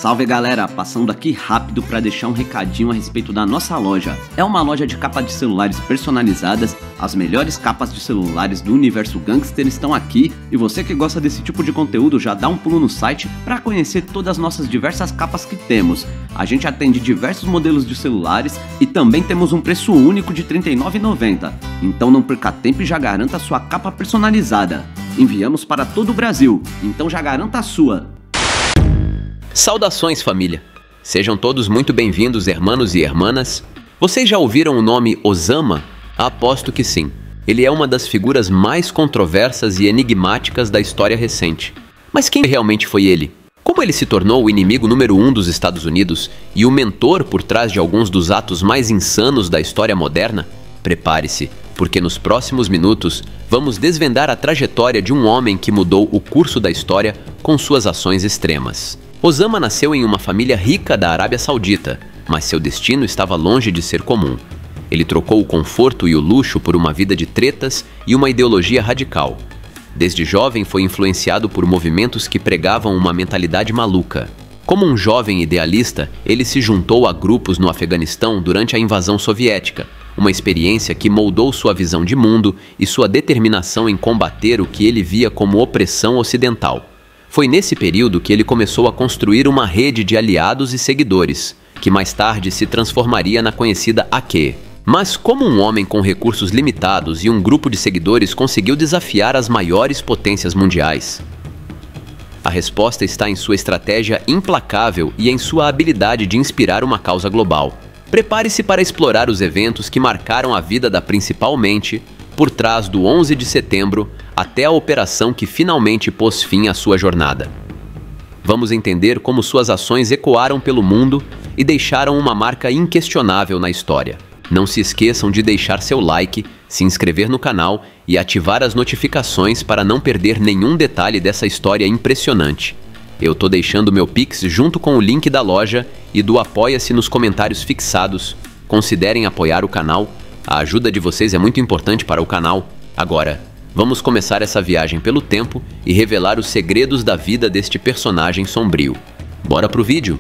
Salve galera, passando aqui rápido para deixar um recadinho a respeito da nossa loja. É uma loja de capa de celulares personalizadas, as melhores capas de celulares do universo gangster estão aqui e você que gosta desse tipo de conteúdo já dá um pulo no site para conhecer todas as nossas diversas capas que temos. A gente atende diversos modelos de celulares e também temos um preço único de R$ 39,90, então não perca tempo e já garanta a sua capa personalizada. Enviamos para todo o Brasil, então já garanta a sua. Saudações, família! Sejam todos muito bem-vindos, hermanos e hermanas. Vocês já ouviram o nome Osama? Aposto que sim. Ele é uma das figuras mais controversas e enigmáticas da história recente. Mas quem realmente foi ele? Como ele se tornou o inimigo número 1 dos Estados Unidos e o mentor por trás de alguns dos atos mais insanos da história moderna? Prepare-se, porque nos próximos minutos vamos desvendar a trajetória de um homem que mudou o curso da história com suas ações extremas. Osama nasceu em uma família rica da Arábia Saudita, mas seu destino estava longe de ser comum. Ele trocou o conforto e o luxo por uma vida de tretas e uma ideologia radical. Desde jovem foi influenciado por movimentos que pregavam uma mentalidade maluca. Como um jovem idealista, ele se juntou a grupos no Afeganistão durante a invasão soviética, uma experiência que moldou sua visão de mundo e sua determinação em combater o que ele via como opressão ocidental. Foi nesse período que ele começou a construir uma rede de aliados e seguidores, que mais tarde se transformaria na conhecida AQ. Mas como um homem com recursos limitados e um grupo de seguidores conseguiu desafiar as maiores potências mundiais? A resposta está em sua estratégia implacável e em sua habilidade de inspirar uma causa global. Prepare-se para explorar os eventos que marcaram a vida da principal mente por trás do 11 de setembro até a operação que finalmente pôs fim à sua jornada. Vamos entender como suas ações ecoaram pelo mundo e deixaram uma marca inquestionável na história. Não se esqueçam de deixar seu like, se inscrever no canal e ativar as notificações para não perder nenhum detalhe dessa história impressionante. Eu tô deixando meu Pix junto com o link da loja e do Apoia-se nos comentários fixados. Considerem apoiar o canal. A ajuda de vocês é muito importante para o canal. Agora, vamos começar essa viagem pelo tempo e revelar os segredos da vida deste personagem sombrio. Bora pro vídeo!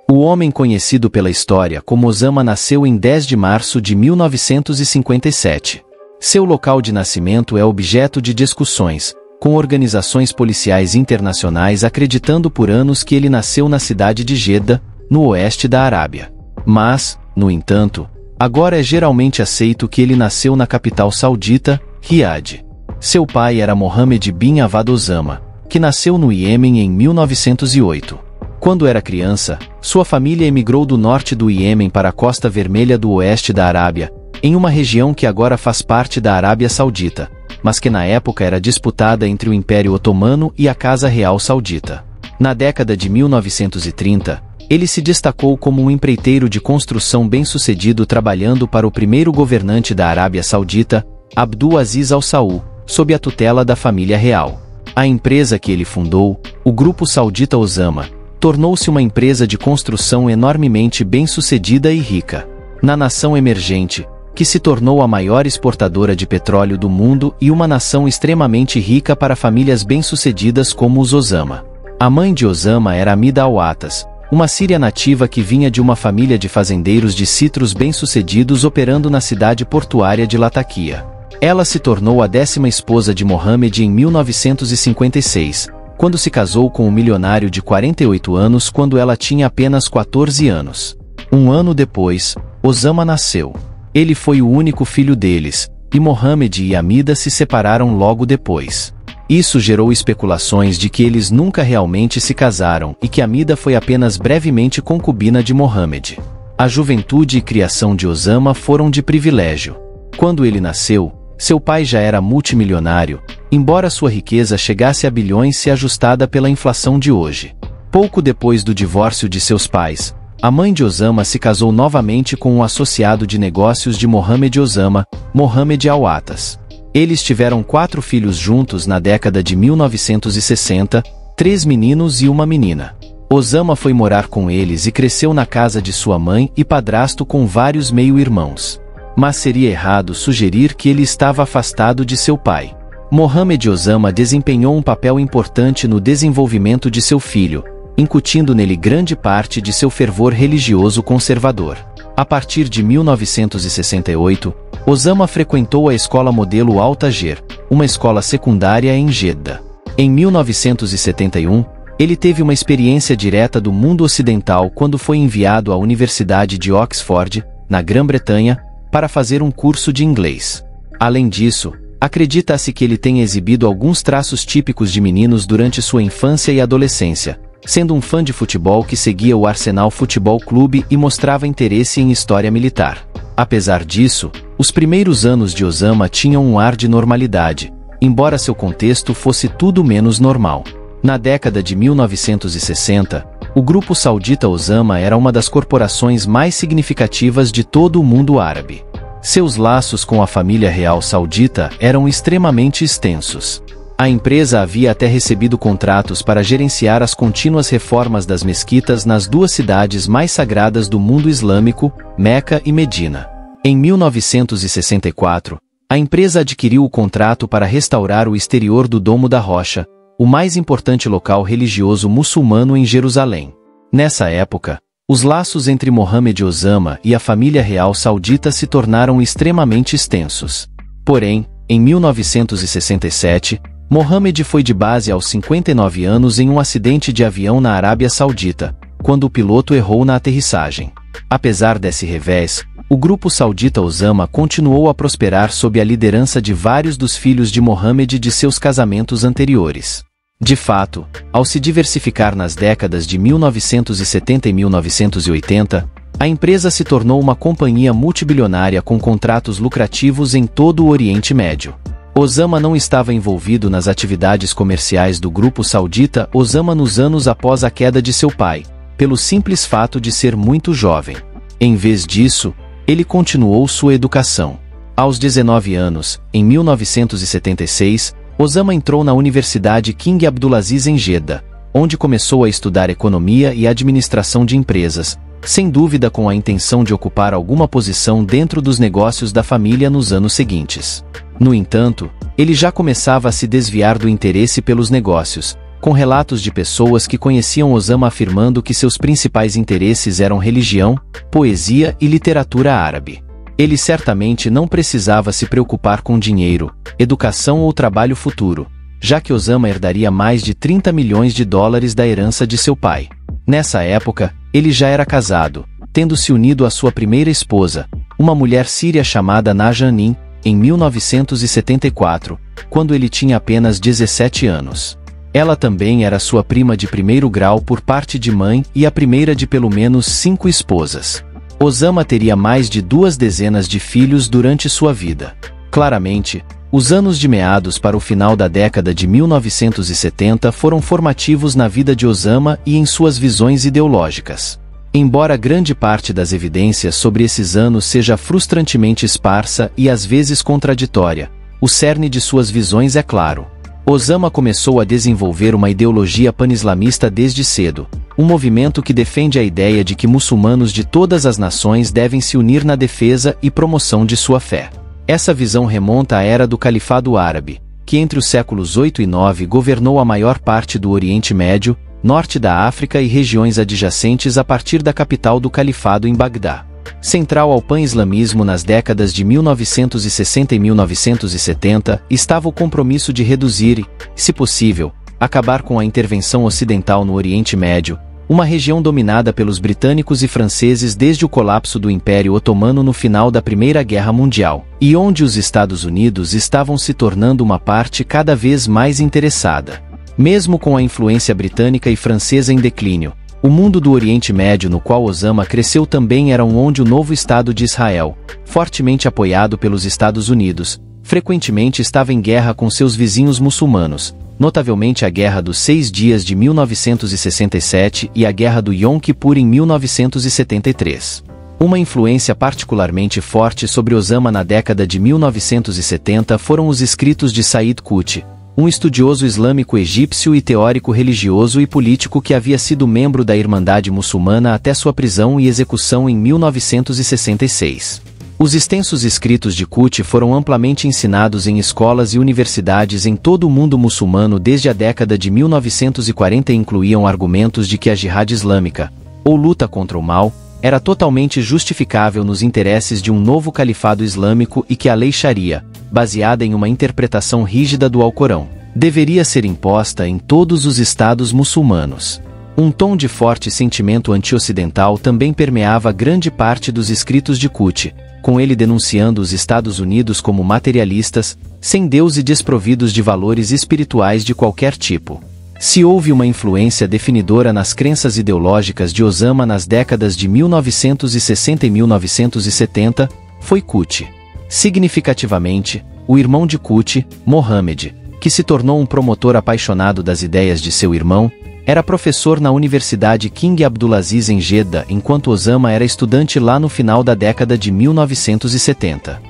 O homem conhecido pela história como Osama nasceu em 10 de março de 1957. Seu local de nascimento é objeto de discussões, com organizações policiais internacionais acreditando por anos que ele nasceu na cidade de Jeddah, no oeste da Arábia. Mas, no entanto, agora é geralmente aceito que ele nasceu na capital saudita, Riad. Seu pai era Mohammed bin Avad Osama, que nasceu no Iêmen em 1908. Quando era criança, sua família emigrou do norte do Iêmen para a costa vermelha do oeste da Arábia, em uma região que agora faz parte da Arábia Saudita, mas que na época era disputada entre o Império Otomano e a Casa Real Saudita. Na década de 1930, ele se destacou como um empreiteiro de construção bem-sucedido trabalhando para o primeiro governante da Arábia Saudita, Abdul Aziz Al-Saud, sob a tutela da família real. A empresa que ele fundou, o Grupo Saudita Osama, tornou-se uma empresa de construção enormemente bem-sucedida e rica. Na nação emergente, que se tornou a maior exportadora de petróleo do mundo e uma nação extremamente rica para famílias bem-sucedidas como os Osama. A mãe de Osama era Hamida Al-Atas, uma síria nativa que vinha de uma família de fazendeiros de citros bem-sucedidos operando na cidade portuária de Latakia. Ela se tornou a 10ª esposa de Mohammed em 1956, quando se casou com um milionário de 48 anos quando ela tinha apenas 14 anos. Um ano depois, Osama nasceu. Ele foi o único filho deles, e Mohammed e Hamida se separaram logo depois. Isso gerou especulações de que eles nunca realmente se casaram e que Hamida foi apenas brevemente concubina de Mohammed. A juventude e criação de Osama foram de privilégio. Quando ele nasceu, seu pai já era multimilionário, embora sua riqueza chegasse a bilhões se ajustada pela inflação de hoje. Pouco depois do divórcio de seus pais, a mãe de Osama se casou novamente com um associado de negócios de Mohammed Osama, Mohammed Al-Atas. Eles tiveram 4 filhos juntos na década de 1960, 3 meninos e uma menina. Osama foi morar com eles e cresceu na casa de sua mãe e padrasto com vários meio-irmãos. Mas seria errado sugerir que ele estava afastado de seu pai. Mohamed Osama desempenhou um papel importante no desenvolvimento de seu filho, incutindo nele grande parte de seu fervor religioso conservador. A partir de 1968, Osama frequentou a escola modelo Al-Tajer, uma escola secundária em Jeddah. Em 1971, ele teve uma experiência direta do mundo ocidental quando foi enviado à Universidade de Oxford, na Grã-Bretanha, para fazer um curso de inglês. Além disso, acredita-se que ele tenha exibido alguns traços típicos de meninos durante sua infância e adolescência, sendo um fã de futebol que seguia o Arsenal Futebol Clube e mostrava interesse em história militar. Apesar disso, os primeiros anos de Osama tinham um ar de normalidade, embora seu contexto fosse tudo menos normal. Na década de 1960, o grupo saudita Osama era uma das corporações mais significativas de todo o mundo árabe. Seus laços com a família real saudita eram extremamente extensos. A empresa havia até recebido contratos para gerenciar as contínuas reformas das mesquitas nas duas cidades mais sagradas do mundo islâmico, Meca e Medina. Em 1964, a empresa adquiriu o contrato para restaurar o exterior do Domo da Rocha, o mais importante local religioso muçulmano em Jerusalém. Nessa época, os laços entre Mohamed Osama e a família real saudita se tornaram extremamente extensos. Porém, em 1967, Mohamed foi de base aos 59 anos em um acidente de avião na Arábia Saudita, quando o piloto errou na aterrissagem. Apesar desse revés, o grupo saudita Osama continuou a prosperar sob a liderança de vários dos filhos de Mohamed de seus casamentos anteriores. De fato, ao se diversificar nas décadas de 1970 e 1980, a empresa se tornou uma companhia multibilionária com contratos lucrativos em todo o Oriente Médio. Osama não estava envolvido nas atividades comerciais do grupo saudita Osama nos anos após a queda de seu pai, pelo simples fato de ser muito jovem. Em vez disso, ele continuou sua educação. Aos 19 anos, em 1976, Osama entrou na Universidade King Abdulaziz em Jeddah, onde começou a estudar economia e administração de empresas, sem dúvida com a intenção de ocupar alguma posição dentro dos negócios da família nos anos seguintes. No entanto, ele já começava a se desviar do interesse pelos negócios, com relatos de pessoas que conheciam Osama afirmando que seus principais interesses eram religião, poesia e literatura árabe. Ele certamente não precisava se preocupar com dinheiro, educação ou trabalho futuro, já que Osama herdaria mais de 30 milhões de dólares da herança de seu pai. Nessa época, ele já era casado, tendo se unido à sua primeira esposa, uma mulher síria chamada Najanin, em 1974, quando ele tinha apenas 17 anos. Ela também era sua prima de primeiro grau por parte de mãe e a primeira de pelo menos 5 esposas. Osama teria mais de 2 dezenas de filhos durante sua vida. Claramente, os anos de meados para o final da década de 1970 foram formativos na vida de Osama e em suas visões ideológicas. Embora grande parte das evidências sobre esses anos seja frustrantemente esparsa e às vezes contraditória, o cerne de suas visões é claro. Osama começou a desenvolver uma ideologia pan-islamista desde cedo, um movimento que defende a ideia de que muçulmanos de todas as nações devem se unir na defesa e promoção de sua fé. Essa visão remonta à era do Califado Árabe, que entre os séculos 8 e 9 governou a maior parte do Oriente Médio, norte da África e regiões adjacentes a partir da capital do Califado em Bagdá. Central ao pan-islamismo nas décadas de 1960 e 1970 estava o compromisso de reduzir e, se possível, acabar com a intervenção ocidental no Oriente Médio, uma região dominada pelos britânicos e franceses desde o colapso do Império Otomano no final da Primeira Guerra Mundial, e onde os Estados Unidos estavam se tornando uma parte cada vez mais interessada. Mesmo com a influência britânica e francesa em declínio, o mundo do Oriente Médio no qual Osama cresceu também era onde o novo Estado de Israel, fortemente apoiado pelos Estados Unidos, frequentemente estava em guerra com seus vizinhos muçulmanos, notavelmente a Guerra dos 6 Dias de 1967 e a Guerra do Yom Kippur em 1973. Uma influência particularmente forte sobre Osama na década de 1970 foram os escritos de Said Qutb, um estudioso islâmico egípcio e teórico religioso e político que havia sido membro da Irmandade Muçulmana até sua prisão e execução em 1966. Os extensos escritos de Qutb foram amplamente ensinados em escolas e universidades em todo o mundo muçulmano desde a década de 1940 e incluíam argumentos de que a jihad islâmica, ou luta contra o mal, era totalmente justificável nos interesses de um novo califado islâmico e que a lei Sharia, baseada em uma interpretação rígida do Alcorão, deveria ser imposta em todos os estados muçulmanos. Um tom de forte sentimento anti-ocidental também permeava grande parte dos escritos de Qutb, com ele denunciando os Estados Unidos como materialistas, sem Deus e desprovidos de valores espirituais de qualquer tipo. Se houve uma influência definidora nas crenças ideológicas de Osama nas décadas de 1960 e 1970, foi Qutb. Significativamente, o irmão de Qutb, Mohammed, que se tornou um promotor apaixonado das ideias de seu irmão, era professor na Universidade King Abdulaziz em Jeddah, enquanto Osama era estudante lá no final da década de 1970.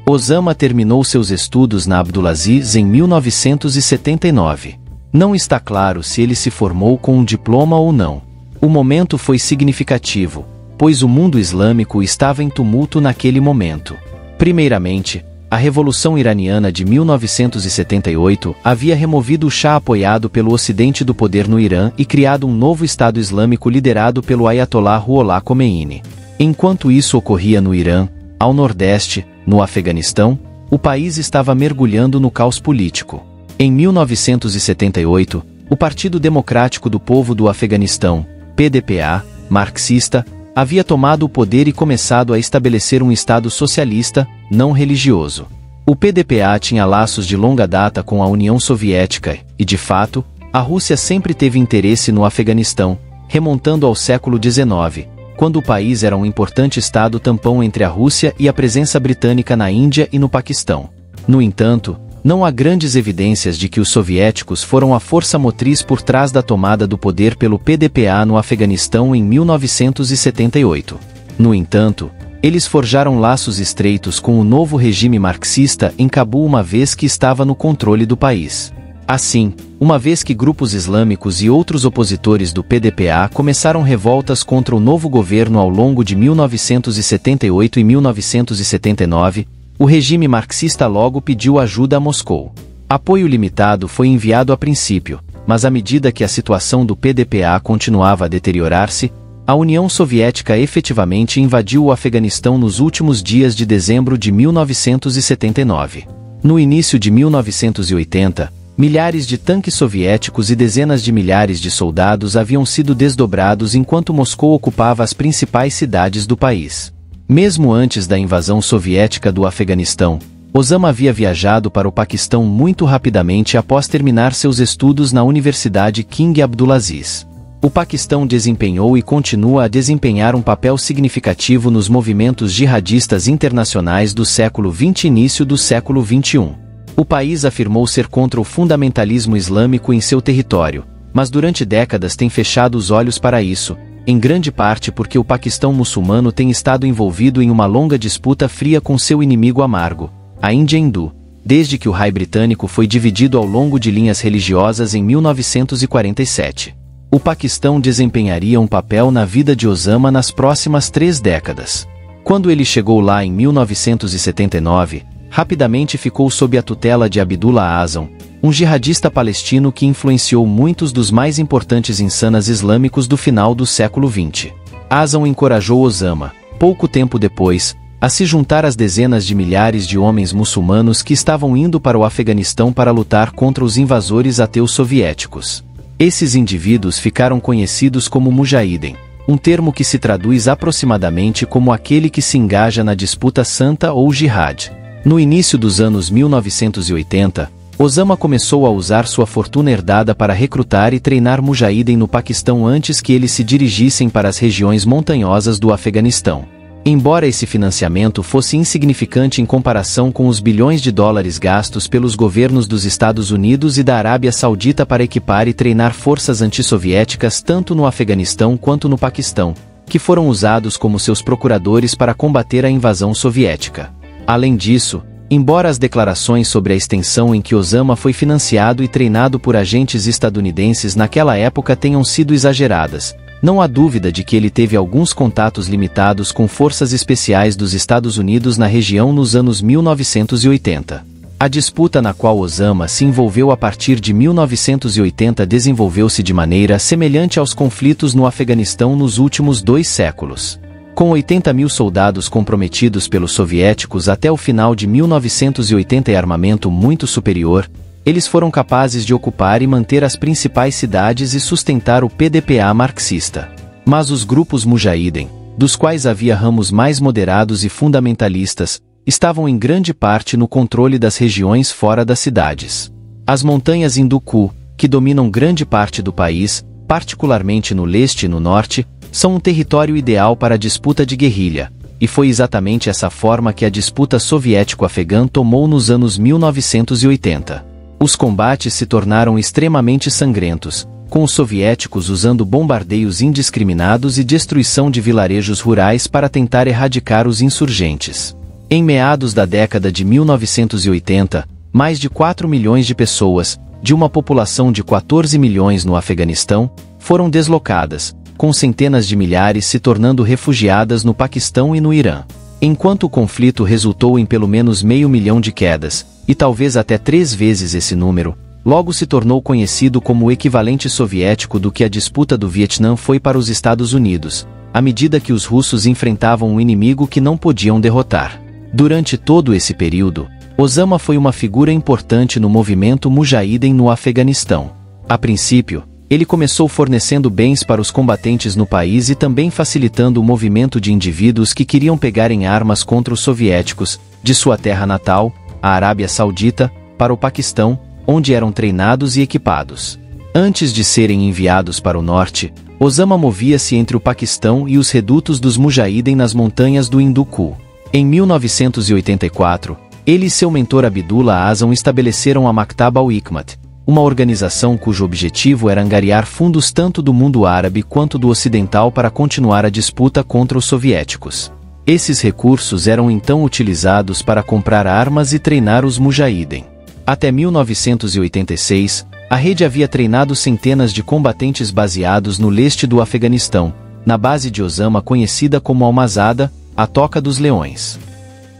Osama terminou seus estudos na Abdulaziz em 1979. Não está claro se ele se formou com um diploma ou não. O momento foi significativo, pois o mundo islâmico estava em tumulto naquele momento. Primeiramente, a Revolução Iraniana de 1978 havia removido o Shah apoiado pelo Ocidente do poder no Irã e criado um novo Estado Islâmico liderado pelo Ayatollah Ruhollah Khomeini. Enquanto isso ocorria no Irã, ao nordeste, no Afeganistão, o país estava mergulhando no caos político. Em 1978, o Partido Democrático do Povo do Afeganistão, PDPA, marxista, havia tomado o poder e começado a estabelecer um Estado socialista, não religioso. O PDPA tinha laços de longa data com a União Soviética e, de fato, a Rússia sempre teve interesse no Afeganistão, remontando ao século XIX, quando o país era um importante Estado tampão entre a Rússia e a presença britânica na Índia e no Paquistão. No entanto, não há grandes evidências de que os soviéticos foram a força motriz por trás da tomada do poder pelo PDPA no Afeganistão em 1978. No entanto, eles forjaram laços estreitos com o novo regime marxista em Cabul uma vez que estava no controle do país. Assim, uma vez que grupos islâmicos e outros opositores do PDPA começaram revoltas contra o novo governo ao longo de 1978 e 1979, o regime marxista logo pediu ajuda a Moscou. Apoio limitado foi enviado a princípio, mas à medida que a situação do PDPA continuava a deteriorar-se, a União Soviética efetivamente invadiu o Afeganistão nos últimos dias de dezembro de 1979. No início de 1980, milhares de tanques soviéticos e dezenas de milhares de soldados haviam sido desdobrados enquanto Moscou ocupava as principais cidades do país. Mesmo antes da invasão soviética do Afeganistão, Osama havia viajado para o Paquistão muito rapidamente após terminar seus estudos na Universidade King Abdulaziz. O Paquistão desempenhou e continua a desempenhar um papel significativo nos movimentos jihadistas internacionais do século XX e início do século XXI. O país afirmou ser contra o fundamentalismo islâmico em seu território, mas durante décadas tem fechado os olhos para isso, em grande parte porque o Paquistão muçulmano tem estado envolvido em uma longa disputa fria com seu inimigo amargo, a Índia hindu, desde que o Raj britânico foi dividido ao longo de linhas religiosas em 1947. O Paquistão desempenharia um papel na vida de Osama nas próximas 3 décadas. Quando ele chegou lá em 1979, rapidamente ficou sob a tutela de Abdullah Azam, um jihadista palestino que influenciou muitos dos mais importantes insanas islâmicos do final do século XX. Azam encorajou Osama, pouco tempo depois, a se juntar às dezenas de milhares de homens muçulmanos que estavam indo para o Afeganistão para lutar contra os invasores ateus soviéticos. Esses indivíduos ficaram conhecidos como Mujahideen, um termo que se traduz aproximadamente como aquele que se engaja na disputa santa ou jihad. No início dos anos 1980, Osama começou a usar sua fortuna herdada para recrutar e treinar Mujahideen no Paquistão antes que eles se dirigissem para as regiões montanhosas do Afeganistão. Embora esse financiamento fosse insignificante em comparação com os bilhões de dólares gastos pelos governos dos Estados Unidos e da Arábia Saudita para equipar e treinar forças antissoviéticas tanto no Afeganistão quanto no Paquistão, que foram usados como seus procuradores para combater a invasão soviética. Além disso, Embora as declarações sobre a extensão em que Osama foi financiado e treinado por agentes estadunidenses naquela época tenham sido exageradas, não há dúvida de que ele teve alguns contatos limitados com forças especiais dos Estados Unidos na região nos anos 1980. A disputa na qual Osama se envolveu a partir de 1980 desenvolveu-se de maneira semelhante aos conflitos no Afeganistão nos últimos 2 séculos. Com 80 mil soldados comprometidos pelos soviéticos até o final de 1980 e armamento muito superior, eles foram capazes de ocupar e manter as principais cidades e sustentar o PDPA marxista. Mas os grupos Mujahideen, dos quais havia ramos mais moderados e fundamentalistas, estavam em grande parte no controle das regiões fora das cidades. As montanhas Hindu-Kush, que dominam grande parte do país, particularmente no leste e no norte, são um território ideal para a disputa de guerrilha, e foi exatamente essa forma que a disputa soviético-afegã tomou nos anos 1980. Os combates se tornaram extremamente sangrentos, com os soviéticos usando bombardeios indiscriminados e destruição de vilarejos rurais para tentar erradicar os insurgentes. Em meados da década de 1980, mais de 4 milhões de pessoas, de uma população de 14 milhões no Afeganistão, foram deslocadas, com centenas de milhares se tornando refugiadas no Paquistão e no Irã. Enquanto o conflito resultou em pelo menos 500 mil de quedas, e talvez até 3 vezes esse número, logo se tornou conhecido como o equivalente soviético do que a disputa do Vietnã foi para os Estados Unidos, à medida que os russos enfrentavam um inimigo que não podiam derrotar. Durante todo esse período, Osama foi uma figura importante no movimento Mujahideen no Afeganistão. A princípio, ele começou fornecendo bens para os combatentes no país e também facilitando o movimento de indivíduos que queriam pegar em armas contra os soviéticos, de sua terra natal, a Arábia Saudita, para o Paquistão, onde eram treinados e equipados. Antes de serem enviados para o norte, Osama movia-se entre o Paquistão e os redutos dos Mujahideen nas montanhas do Hindu-Kush. Em 1984, ele e seu mentor Abdullah Azam estabeleceram a Maktab al-Hikmat, uma organização cujo objetivo era angariar fundos tanto do mundo árabe quanto do ocidental para continuar a disputa contra os soviéticos. Esses recursos eram então utilizados para comprar armas e treinar os Mujahideen. Até 1986, a rede havia treinado centenas de combatentes baseados no leste do Afeganistão, na base de Osama conhecida como Almazada, a Toca dos Leões.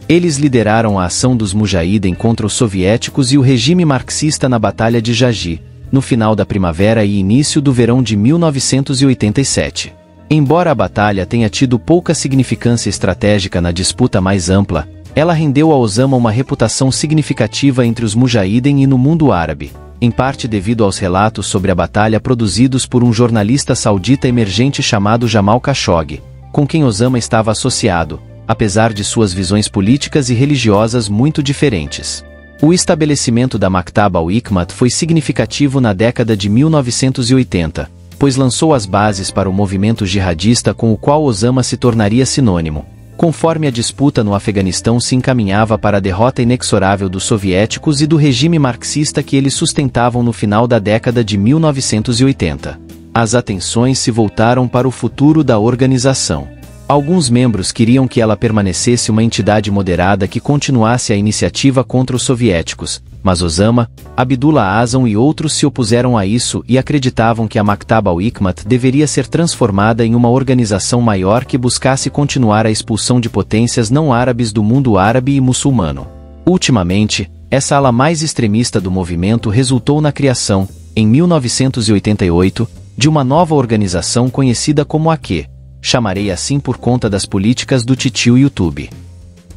Eles lideraram a ação dos Mujahideen contra os soviéticos e o regime marxista na Batalha de Jaji, no final da primavera e início do verão de 1987. Embora a batalha tenha tido pouca significância estratégica na disputa mais ampla, ela rendeu a Osama uma reputação significativa entre os Mujahideen e no mundo árabe, em parte devido aos relatos sobre a batalha produzidos por um jornalista saudita emergente chamado Jamal Khashoggi, com quem Osama estava associado, apesar de suas visões políticas e religiosas muito diferentes. O estabelecimento da Maktab al-Hikmat foi significativo na década de 1980, pois lançou as bases para o movimento jihadista com o qual Osama se tornaria sinônimo, conforme a disputa no Afeganistão se encaminhava para a derrota inexorável dos soviéticos e do regime marxista que eles sustentavam no final da década de 1980. As atenções se voltaram para o futuro da organização. Alguns membros queriam que ela permanecesse uma entidade moderada que continuasse a iniciativa contra os soviéticos, mas Osama, Abdullah Azam e outros se opuseram a isso e acreditavam que a Maktab al-Hikmat deveria ser transformada em uma organização maior que buscasse continuar a expulsão de potências não árabes do mundo árabe e muçulmano. Ultimamente, essa ala mais extremista do movimento resultou na criação, em 1988, de uma nova organização conhecida como AQ. Chamarei assim por conta das políticas do titio YouTube.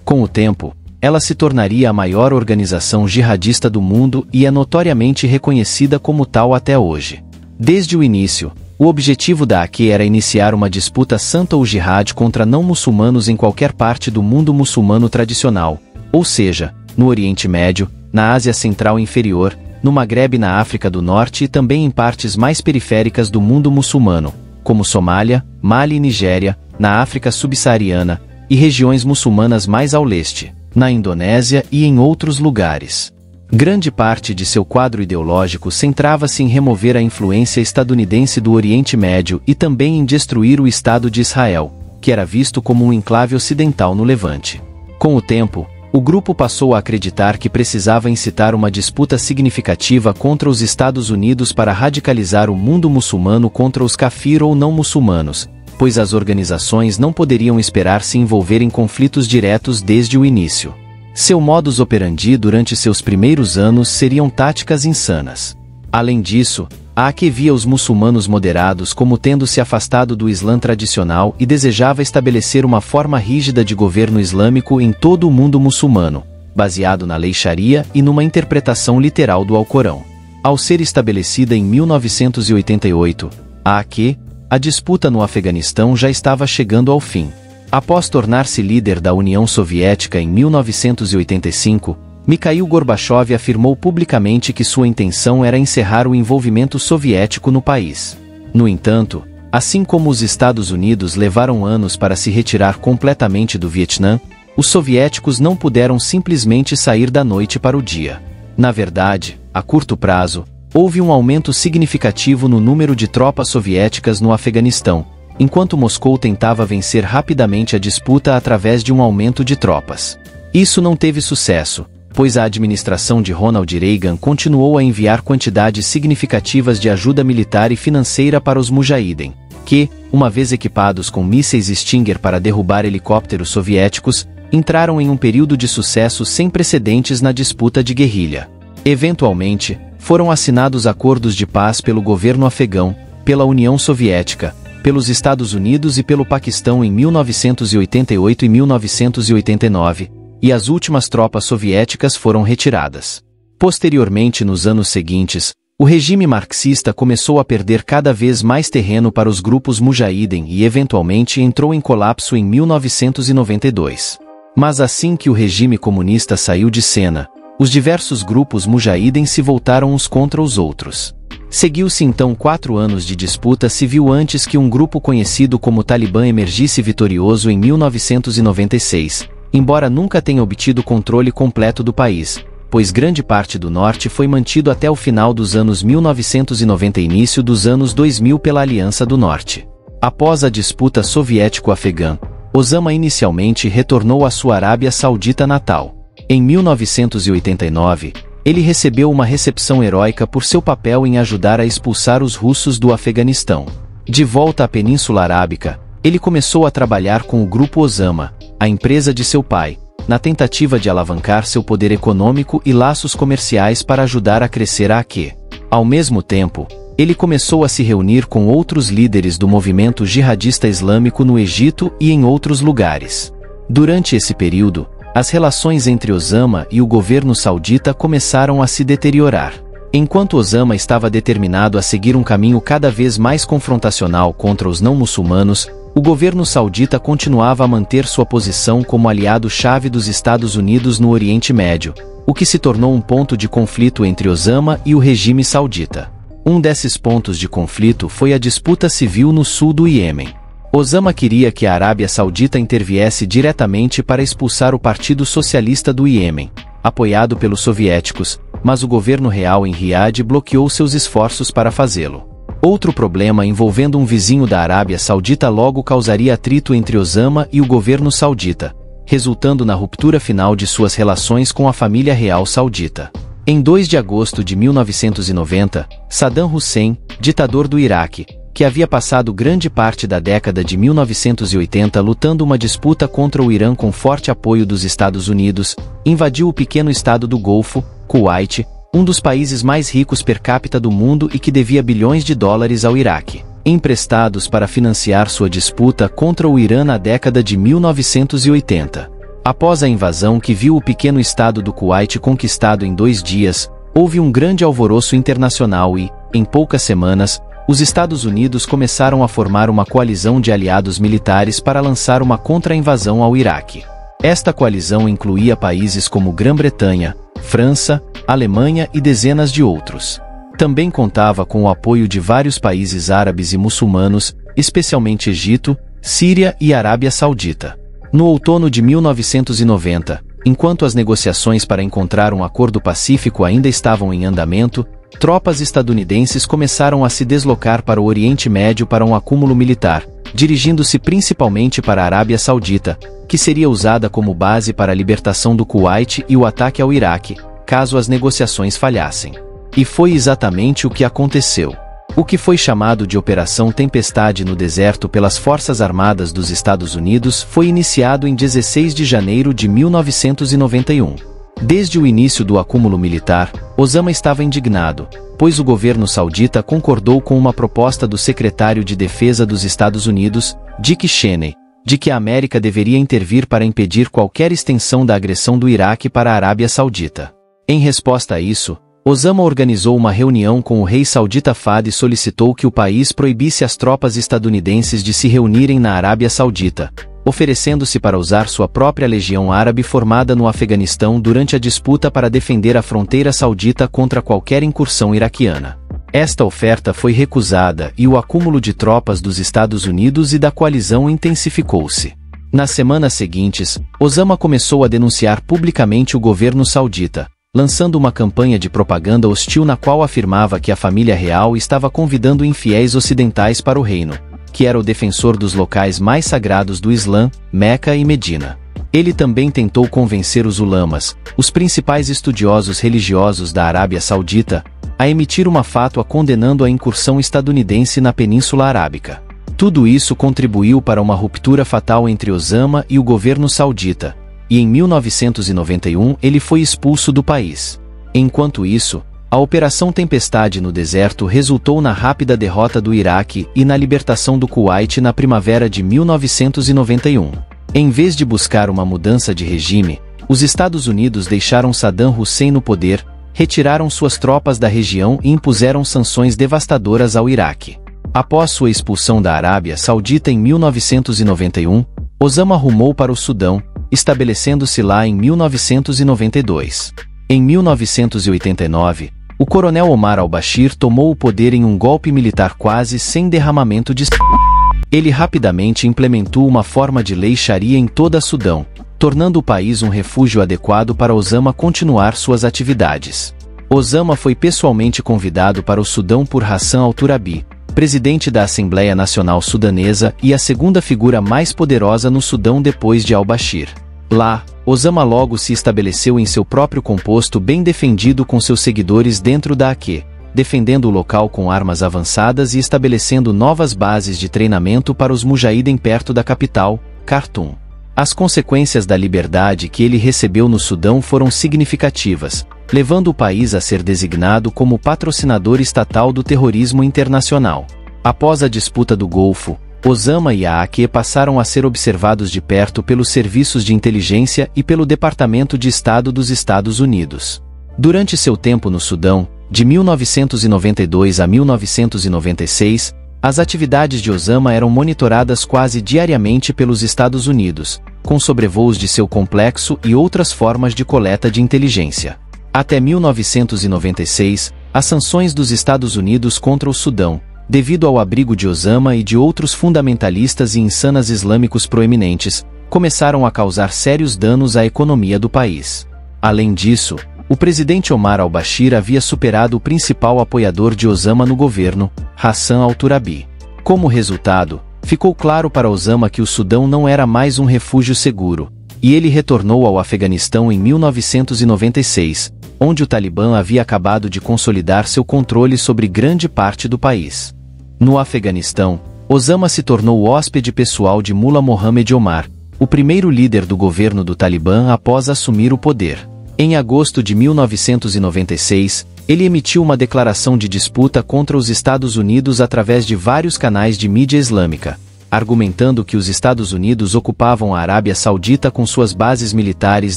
Com o tempo, ela se tornaria a maior organização jihadista do mundo e é notoriamente reconhecida como tal até hoje. Desde o início, o objetivo da AQ era iniciar uma disputa santa ou jihad contra não-muçulmanos em qualquer parte do mundo muçulmano tradicional, ou seja, no Oriente Médio, na Ásia Central Inferior, no Magrebe e na África do Norte e também em partes mais periféricas do mundo muçulmano, como Somália, Mali e Nigéria, na África subsaariana, e regiões muçulmanas mais ao leste, na Indonésia e em outros lugares. Grande parte de seu quadro ideológico centrava-se em remover a influência estadunidense do Oriente Médio e também em destruir o Estado de Israel, que era visto como um enclave ocidental no Levante. Com o tempo, O grupo passou a acreditar que precisava incitar uma disputa significativa contra os Estados Unidos para radicalizar o mundo muçulmano contra os kafir ou não muçulmanos, pois as organizações não poderiam esperar se envolver em conflitos diretos desde o início. Seu modus operandi durante seus primeiros anos seriam táticas insanas. Além disso, a AQ via os muçulmanos moderados como tendo se afastado do Islã tradicional e desejava estabelecer uma forma rígida de governo islâmico em todo o mundo muçulmano, baseado na lei Sharia e numa interpretação literal do Alcorão. Ao ser estabelecida em 1988, a AQ, a disputa no Afeganistão já estava chegando ao fim. Após tornar-se líder da União Soviética em 1985, Mikhail Gorbachev afirmou publicamente que sua intenção era encerrar o envolvimento soviético no país. No entanto, assim como os Estados Unidos levaram anos para se retirar completamente do Vietnã, os soviéticos não puderam simplesmente sair da noite para o dia. Na verdade, a curto prazo, houve um aumento significativo no número de tropas soviéticas no Afeganistão, enquanto Moscou tentava vencer rapidamente a disputa através de um aumento de tropas. Isso não teve sucesso, pois a administração de Ronald Reagan continuou a enviar quantidades significativas de ajuda militar e financeira para os Mujahideen, que, uma vez equipados com mísseis Stinger para derrubar helicópteros soviéticos, entraram em um período de sucesso sem precedentes na disputa de guerrilha. Eventualmente, foram assinados acordos de paz pelo governo afegão, pela União Soviética, pelos Estados Unidos e pelo Paquistão em 1988 e 1989, e as últimas tropas soviéticas foram retiradas. Posteriormente, nos anos seguintes, o regime marxista começou a perder cada vez mais terreno para os grupos Mujahideen e eventualmente entrou em colapso em 1992. Mas assim que o regime comunista saiu de cena, os diversos grupos Mujahideen se voltaram uns contra os outros. Seguiu-se então 4 anos de disputa civil antes que um grupo conhecido como Talibã emergisse vitorioso em 1996, embora nunca tenha obtido controle completo do país, pois grande parte do norte foi mantido até o final dos anos 1990 e início dos anos 2000 pela Aliança do Norte. Após a disputa soviético-afegã, Osama inicialmente retornou à sua Arábia Saudita natal. Em 1989, ele recebeu uma recepção heróica por seu papel em ajudar a expulsar os russos do Afeganistão. De volta à Península Arábica, ele começou a trabalhar com o Grupo Osama, a empresa de seu pai, na tentativa de alavancar seu poder econômico e laços comerciais para ajudar a crescer a AQ. Ao mesmo tempo, ele começou a se reunir com outros líderes do movimento jihadista islâmico no Egito e em outros lugares. Durante esse período, as relações entre Osama e o governo saudita começaram a se deteriorar. Enquanto Osama estava determinado a seguir um caminho cada vez mais confrontacional contra os não-muçulmanos, o governo saudita continuava a manter sua posição como aliado-chave dos Estados Unidos no Oriente Médio, o que se tornou um ponto de conflito entre Osama e o regime saudita. Um desses pontos de conflito foi a disputa civil no sul do Iêmen. Osama queria que a Arábia Saudita interviesse diretamente para expulsar o Partido Socialista do Iêmen, apoiado pelos soviéticos, mas o governo real em Riad bloqueou seus esforços para fazê-lo. Outro problema envolvendo um vizinho da Arábia Saudita logo causaria atrito entre Osama e o governo saudita, resultando na ruptura final de suas relações com a família real saudita. Em 2 de agosto de 1990, Saddam Hussein, ditador do Iraque, que havia passado grande parte da década de 1980 lutando uma disputa contra o Irã com forte apoio dos Estados Unidos, invadiu o pequeno estado do Golfo, Kuwait, um dos países mais ricos per capita do mundo e que devia bilhões de dólares ao Iraque, emprestados para financiar sua disputa contra o Irã na década de 1980. Após a invasão que viu o pequeno estado do Kuwait conquistado em 2 dias, houve um grande alvoroço internacional e, em poucas semanas, os Estados Unidos começaram a formar uma coalizão de aliados militares para lançar uma contra-invasão ao Iraque. Esta coalizão incluía países como Grã-Bretanha, França, Alemanha e dezenas de outros. Também contava com o apoio de vários países árabes e muçulmanos, especialmente Egito, Síria e Arábia Saudita. No outono de 1990, enquanto as negociações para encontrar um acordo pacífico ainda estavam em andamento, tropas estadunidenses começaram a se deslocar para o Oriente Médio para um acúmulo militar, dirigindo-se principalmente para a Arábia Saudita, que seria usada como base para a libertação do Kuwait e o ataque ao Iraque, caso as negociações falhassem. E foi exatamente o que aconteceu. O que foi chamado de Operação Tempestade no Deserto pelas Forças Armadas dos Estados Unidos foi iniciado em 16 de janeiro de 1991. Desde o início do acúmulo militar, Osama estava indignado, pois o governo saudita concordou com uma proposta do secretário de Defesa dos Estados Unidos, Dick Cheney, de que a América deveria intervir para impedir qualquer extensão da agressão do Iraque para a Arábia Saudita. Em resposta a isso, Osama organizou uma reunião com o rei saudita Fahd e solicitou que o país proibisse as tropas estadunidenses de se reunirem na Arábia Saudita, oferecendo-se para usar sua própria legião árabe formada no Afeganistão durante a disputa para defender a fronteira saudita contra qualquer incursão iraquiana. Esta oferta foi recusada e o acúmulo de tropas dos Estados Unidos e da coalizão intensificou-se. Nas semanas seguintes, Osama começou a denunciar publicamente o governo saudita, lançando uma campanha de propaganda hostil na qual afirmava que a família real estava convidando infiéis ocidentais para o reino, que era o defensor dos locais mais sagrados do Islã, Meca e Medina. Ele também tentou convencer os ulamas, os principais estudiosos religiosos da Arábia Saudita, a emitir uma fátua condenando a incursão estadunidense na Península Arábica. Tudo isso contribuiu para uma ruptura fatal entre Osama e o governo saudita, e em 1991 ele foi expulso do país. Enquanto isso, a Operação Tempestade no Deserto resultou na rápida derrota do Iraque e na libertação do Kuwait na primavera de 1991. Em vez de buscar uma mudança de regime, os Estados Unidos deixaram Saddam Hussein no poder, retiraram suas tropas da região e impuseram sanções devastadoras ao Iraque. Após sua expulsão da Arábia Saudita em 1991, Osama rumou para o Sudão, estabelecendo-se lá em 1992. Em 1989, o coronel Omar al-Bashir tomou o poder em um golpe militar quase sem derramamento de sangue. Ele rapidamente implementou uma forma de lei Sharia em toda Sudão, tornando o país um refúgio adequado para Osama continuar suas atividades. Osama foi pessoalmente convidado para o Sudão por Hassan al-Turabi, presidente da Assembleia Nacional Sudanesa e a segunda figura mais poderosa no Sudão depois de al-Bashir. Lá, Osama logo se estabeleceu em seu próprio composto bem defendido com seus seguidores dentro da AQ, defendendo o local com armas avançadas e estabelecendo novas bases de treinamento para os mujahideen perto da capital, Khartoum. As consequências da liberdade que ele recebeu no Sudão foram significativas, levando o país a ser designado como patrocinador estatal do terrorismo internacional. Após a disputa do Golfo, Osama e a AQ passaram a ser observados de perto pelos serviços de inteligência e pelo Departamento de Estado dos Estados Unidos. Durante seu tempo no Sudão, de 1992 a 1996, as atividades de Osama eram monitoradas quase diariamente pelos Estados Unidos, com sobrevoos de seu complexo e outras formas de coleta de inteligência. Até 1996, as sanções dos Estados Unidos contra o Sudão, devido ao abrigo de Osama e de outros fundamentalistas e insanas islâmicos proeminentes, começaram a causar sérios danos à economia do país. Além disso, o presidente Omar al-Bashir havia superado o principal apoiador de Osama no governo, Hassan al-Turabi. Como resultado, ficou claro para Osama que o Sudão não era mais um refúgio seguro, e ele retornou ao Afeganistão em 1996, onde o Talibã havia acabado de consolidar seu controle sobre grande parte do país. No Afeganistão, Osama se tornou hóspede pessoal de Mullah Mohammed Omar, o primeiro líder do governo do Talibã após assumir o poder. Em agosto de 1996, ele emitiu uma declaração de disputa contra os Estados Unidos através de vários canais de mídia islâmica, argumentando que os Estados Unidos ocupavam a Arábia Saudita com suas bases militares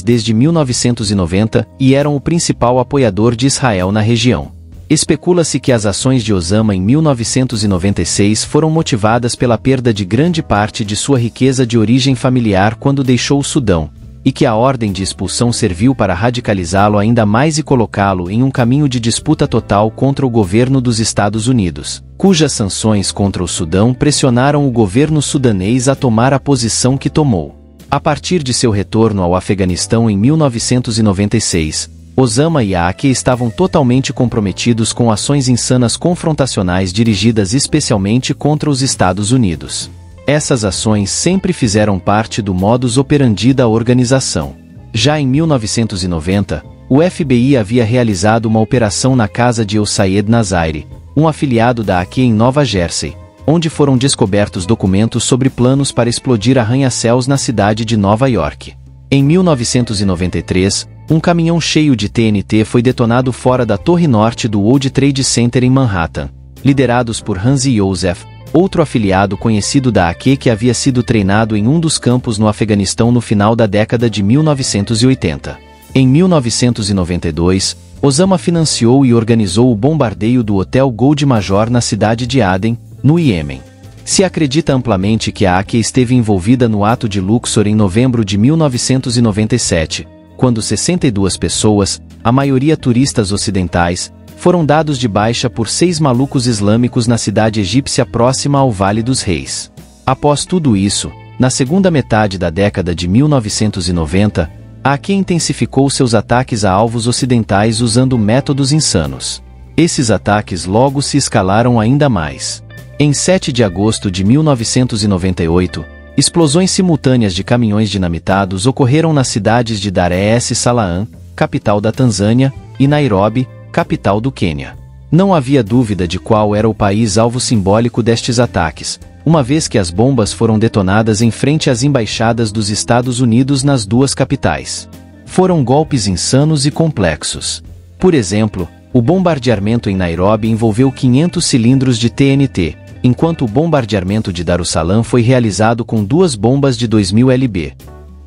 desde 1990 e eram o principal apoiador de Israel na região. Especula-se que as ações de Osama em 1996 foram motivadas pela perda de grande parte de sua riqueza de origem familiar quando deixou o Sudão, e que a ordem de expulsão serviu para radicalizá-lo ainda mais e colocá-lo em um caminho de disputa total contra o governo dos Estados Unidos, cujas sanções contra o Sudão pressionaram o governo sudanês a tomar a posição que tomou. A partir de seu retorno ao Afeganistão em 1996, Osama e a AQ estavam totalmente comprometidos com ações insanas confrontacionais dirigidas especialmente contra os Estados Unidos. Essas ações sempre fizeram parte do modus operandi da organização. Já em 1990, o FBI havia realizado uma operação na casa de El Sayed Nazaire, um afiliado da AK em Nova Jersey, onde foram descobertos documentos sobre planos para explodir arranha-céus na cidade de Nova York. Em 1993, um caminhão cheio de TNT foi detonado fora da torre norte do World Trade Center em Manhattan, liderados por Hansi Yosef, outro afiliado conhecido da AK que havia sido treinado em um dos campos no Afeganistão no final da década de 1980. Em 1992, Osama financiou e organizou o bombardeio do Hotel Gold Major na cidade de Aden, no Iêmen. Se acredita amplamente que a AK esteve envolvida no ato de Luxor em novembro de 1997, quando 62 pessoas, a maioria turistas ocidentais, foram dados de baixa por 6 malucos islâmicos na cidade egípcia próxima ao Vale dos Reis. Após tudo isso, na segunda metade da década de 1990, a AK intensificou seus ataques a alvos ocidentais usando métodos insanos. Esses ataques logo se escalaram ainda mais. Em 7 de agosto de 1998, explosões simultâneas de caminhões dinamitados ocorreram nas cidades de Dar es Salaam, capital da Tanzânia, e Nairobi, capital do Quênia. Não havia dúvida de qual era o país alvo simbólico destes ataques, uma vez que as bombas foram detonadas em frente às embaixadas dos Estados Unidos nas duas capitais. Foram golpes insanos e complexos. Por exemplo, o bombardeamento em Nairobi envolveu 500 cilindros de TNT, enquanto o bombardeamento de Darussalam foi realizado com 2 bombas de 2000 lb.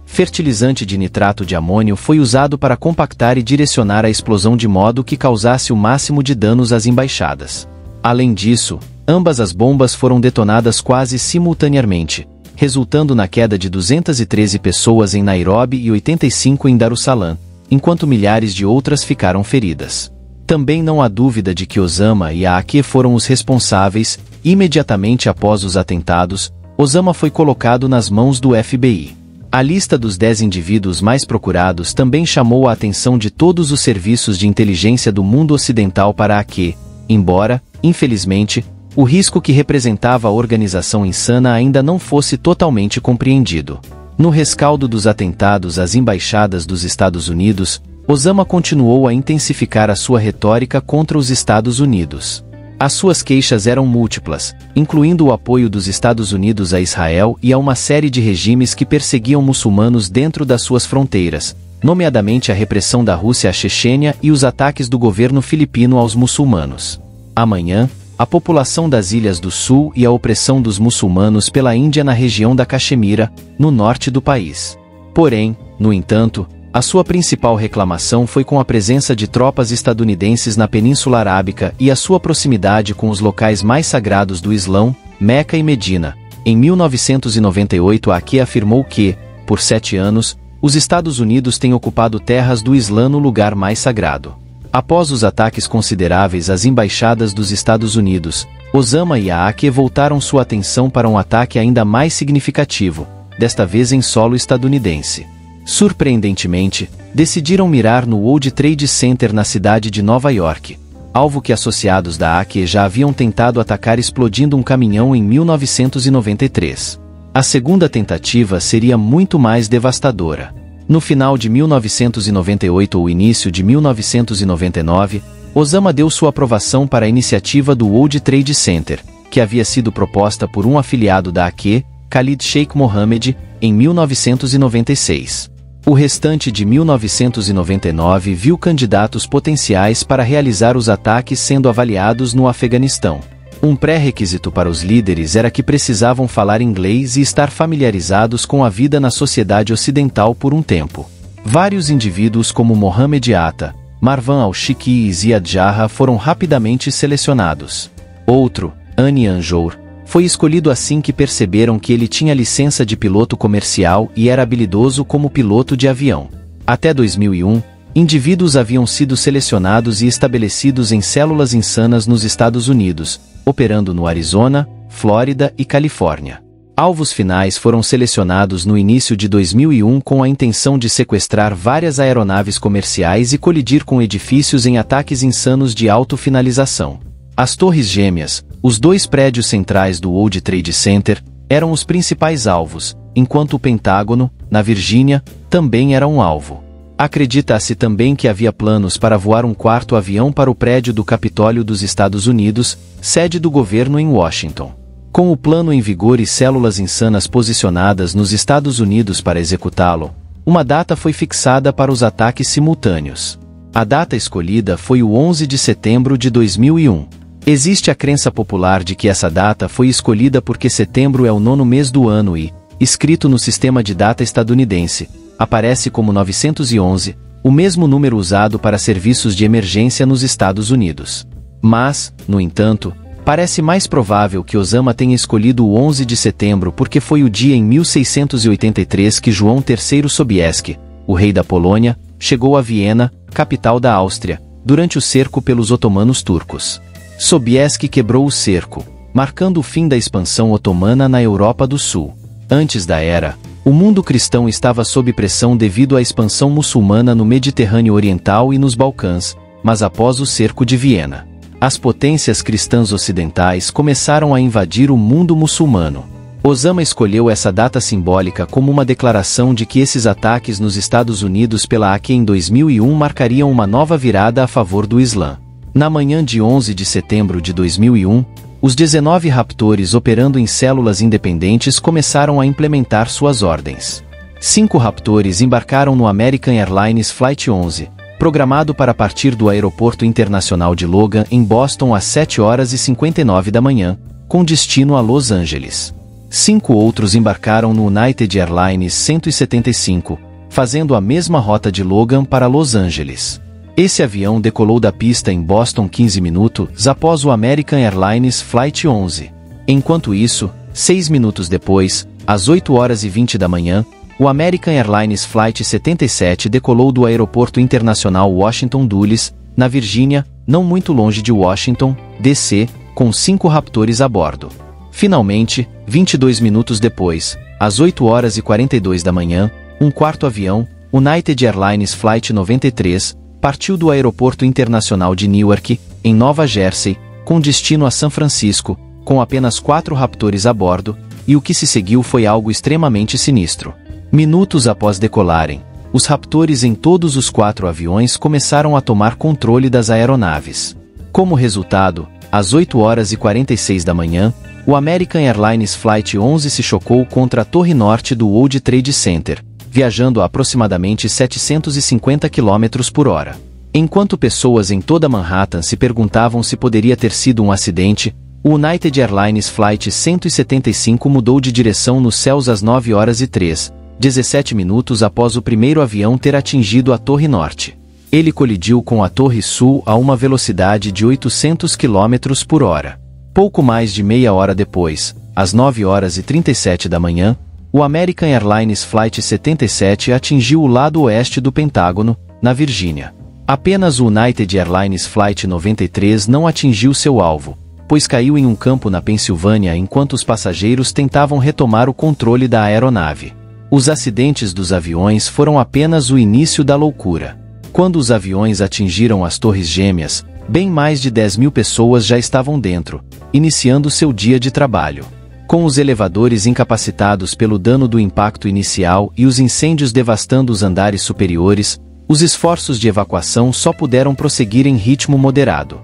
Fertilizante de nitrato de amônio foi usado para compactar e direcionar a explosão de modo que causasse o máximo de danos às embaixadas. Além disso, ambas as bombas foram detonadas quase simultaneamente, resultando na queda de 213 pessoas em Nairobi e 85 em Darussalam, enquanto milhares de outras ficaram feridas. Também não há dúvida de que Osama e a AK foram os responsáveis. Imediatamente após os atentados, Osama foi colocado nas mãos do FBI. A lista dos 10 indivíduos mais procurados também chamou a atenção de todos os serviços de inteligência do mundo ocidental para a AK, embora, infelizmente, o risco que representava a organização insana ainda não fosse totalmente compreendido. No rescaldo dos atentados às embaixadas dos Estados Unidos, Osama continuou a intensificar a sua retórica contra os Estados Unidos. As suas queixas eram múltiplas, incluindo o apoio dos Estados Unidos a Israel e a uma série de regimes que perseguiam muçulmanos dentro das suas fronteiras, nomeadamente a repressão da Rússia à Chechênia e os ataques do governo filipino aos muçulmanos. Amanhã, a população das Ilhas do Sul e a opressão dos muçulmanos pela Índia na região da Caxemira, no norte do país. Porém, no entanto, a sua principal reclamação foi com a presença de tropas estadunidenses na Península Arábica e a sua proximidade com os locais mais sagrados do Islão, Meca e Medina. Em 1998 a AK afirmou que, por 7 anos, os Estados Unidos têm ocupado terras do Islã no lugar mais sagrado. Após os ataques consideráveis às embaixadas dos Estados Unidos, Osama e a AK voltaram sua atenção para um ataque ainda mais significativo, desta vez em solo estadunidense. Surpreendentemente, decidiram mirar no World Trade Center na cidade de Nova York, alvo que associados da AK já haviam tentado atacar explodindo um caminhão em 1993. A segunda tentativa seria muito mais devastadora. No final de 1998 ou início de 1999, Osama deu sua aprovação para a iniciativa do World Trade Center, que havia sido proposta por um afiliado da AK, Khalid Sheikh Mohammed, em 1996. O restante de 1999 viu candidatos potenciais para realizar os ataques sendo avaliados no Afeganistão. Um pré-requisito para os líderes era que precisavam falar inglês e estar familiarizados com a vida na sociedade ocidental por um tempo. Vários indivíduos como Mohamed Atta, Marwan al-Shiki e Ziad Jarrah foram rapidamente selecionados. Outro, Ani Anjour, foi escolhido assim que perceberam que ele tinha licença de piloto comercial e era habilidoso como piloto de avião. Até 2001, indivíduos haviam sido selecionados e estabelecidos em células insanas nos Estados Unidos, operando no Arizona, Flórida e Califórnia. Alvos finais foram selecionados no início de 2001 com a intenção de sequestrar várias aeronaves comerciais e colidir com edifícios em ataques insanos de autofinalização. As Torres Gêmeas, os 2 prédios centrais do World Trade Center, eram os principais alvos, enquanto o Pentágono, na Virgínia, também era um alvo. Acredita-se também que havia planos para voar um quarto avião para o prédio do Capitólio dos Estados Unidos, sede do governo em Washington. Com o plano em vigor e células insanas posicionadas nos Estados Unidos para executá-lo, uma data foi fixada para os ataques simultâneos. A data escolhida foi o 11 de setembro de 2001. Existe a crença popular de que essa data foi escolhida porque setembro é o 9º mês do ano e, escrito no sistema de data estadunidense, aparece como 911, o mesmo número usado para serviços de emergência nos Estados Unidos. Mas, no entanto, parece mais provável que Osama tenha escolhido o 11 de setembro porque foi o dia em 1683 que João III Sobieski, o rei da Polônia, chegou a Viena, capital da Áustria, durante o cerco pelos otomanos turcos. Sobieski quebrou o cerco, marcando o fim da expansão otomana na Europa do Sul. Antes da era, o mundo cristão estava sob pressão devido à expansão muçulmana no Mediterrâneo Oriental e nos Balcãs, mas após o cerco de Viena, as potências cristãs ocidentais começaram a invadir o mundo muçulmano. Osama escolheu essa data simbólica como uma declaração de que esses ataques nos Estados Unidos pela AQ em 2001 marcariam uma nova virada a favor do Islã. Na manhã de 11 de setembro de 2001, os 19 raptores operando em células independentes começaram a implementar suas ordens. 5 raptores embarcaram no American Airlines Flight 11, programado para partir do Aeroporto Internacional de Logan em Boston às 7h59 da manhã, com destino a Los Angeles. 5 outros embarcaram no United Airlines 175, fazendo a mesma rota de Logan para Los Angeles. Esse avião decolou da pista em Boston 15 minutos após o American Airlines Flight 11. Enquanto isso, 6 minutos depois, às 8h20 da manhã, o American Airlines Flight 77 decolou do Aeroporto Internacional Washington Dulles, na Virgínia, não muito longe de Washington, D.C., com 5 raptores a bordo. Finalmente, 22 minutos depois, às 8h42 da manhã, um quarto avião, United Airlines Flight 93, partiu do Aeroporto Internacional de Newark, em Nova Jersey, com destino a São Francisco, com apenas 4 raptores a bordo, e o que se seguiu foi algo extremamente sinistro. Minutos após decolarem, os raptores em todos os 4 aviões começaram a tomar controle das aeronaves. Como resultado, às 8h46 da manhã, o American Airlines Flight 11 se chocou contra a torre norte do World Trade Center, viajando a aproximadamente 750 km por hora. Enquanto pessoas em toda Manhattan se perguntavam se poderia ter sido um acidente, o United Airlines Flight 175 mudou de direção nos céus às 9h03, 17 minutos após o primeiro avião ter atingido a Torre Norte. Ele colidiu com a Torre Sul a uma velocidade de 800 km por hora. Pouco mais de meia hora depois, às 9h37 da manhã, o American Airlines Flight 77 atingiu o lado oeste do Pentágono, na Virgínia. Apenas o United Airlines Flight 93 não atingiu seu alvo, pois caiu em um campo na Pensilvânia enquanto os passageiros tentavam retomar o controle da aeronave. Os acidentes dos aviões foram apenas o início da loucura. Quando os aviões atingiram as Torres Gêmeas, bem mais de 10.000 pessoas já estavam dentro, iniciando seu dia de trabalho. Com os elevadores incapacitados pelo dano do impacto inicial e os incêndios devastando os andares superiores, os esforços de evacuação só puderam prosseguir em ritmo moderado.